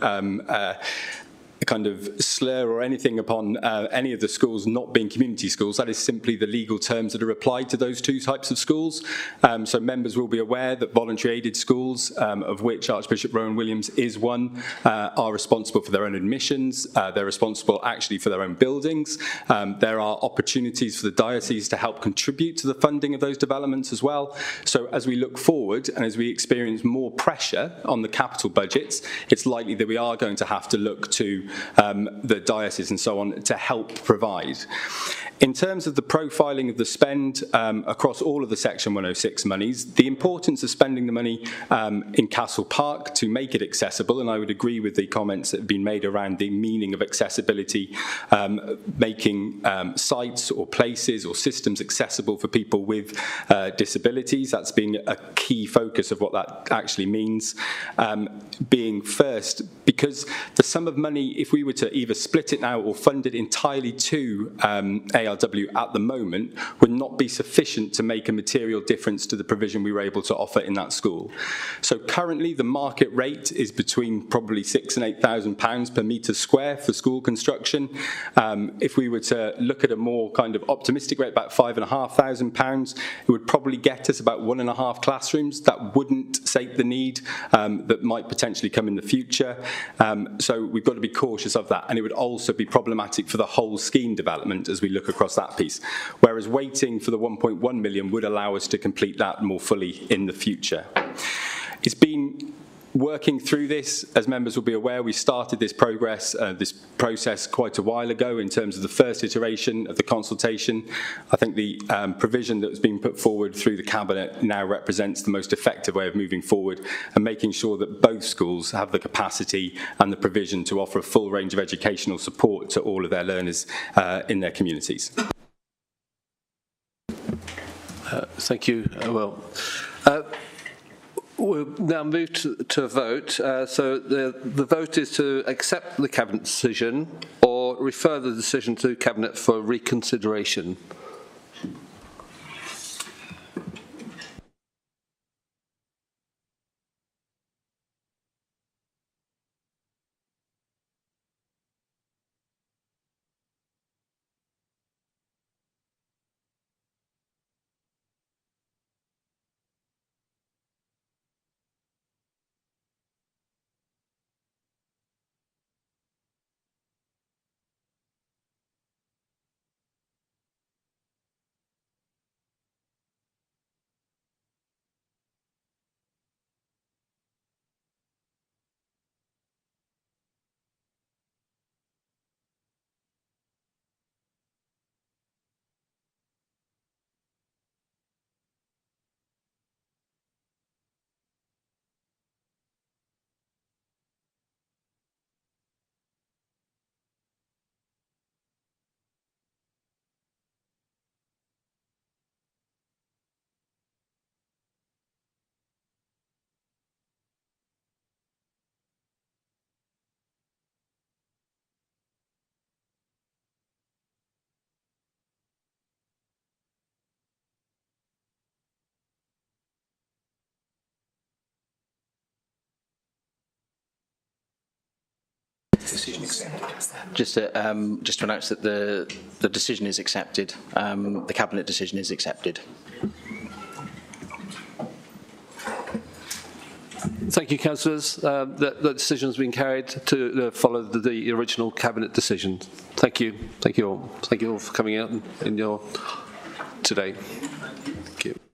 kind of slur or anything upon any of the schools not being community schools. That is simply the legal terms that are applied to those two types of schools. So members will be aware that voluntary aided schools, of which Archbishop Rowan Williams is one, are responsible for their own admissions. They're responsible actually for their own buildings. There are opportunities for the diocese to help contribute to the funding of those developments as well. So as we look forward and as we experience more pressure on the capital budgets, it's likely that we are going to have to look to the diocese and so on to help provide. In terms of the profiling of the spend across all of the Section 106 monies, the importance of spending the money in Castle Park to make it accessible, and I would agree with the comments that have been made around the meaning of accessibility, making sites or places or systems accessible for people with disabilities. That's been a key focus of what that actually means. Being first, because the sum of money, if we were to either split it now or fund it entirely to ARW at the moment, would not be sufficient to make a material difference to the provision we were able to offer in that school. So currently the market rate is between probably £6,000 and £8,000 per metre square for school construction. If we were to look at a more kind of optimistic rate, about £5,500, it would probably get us about 1.5 classrooms. That wouldn't sate the need that might potentially come in the future. So we've got to be cautious of that, and it would also be problematic for the whole scheme development as we look across that piece, whereas waiting for the 1.1 million would allow us to complete that more fully in the future. It's been working through this, as members will be aware, we started this process quite a while ago in terms of the first iteration of the consultation. I think the provision that was being put forward through the Cabinet now represents the most effective way of moving forward and making sure that both schools have the capacity and the provision to offer a full range of educational support to all of their learners in their communities. Thank you, Will. We'll now move to a vote. So the vote is to accept the Cabinet decision or refer the decision to Cabinet for reconsideration. decision accepted. Just to announce that the decision is accepted. The Cabinet decision is accepted. Thank you, councillors. The decision has been carried to follow the original Cabinet decision. Thank you. Thank you all. Thank you all for coming out in your today. Thank you.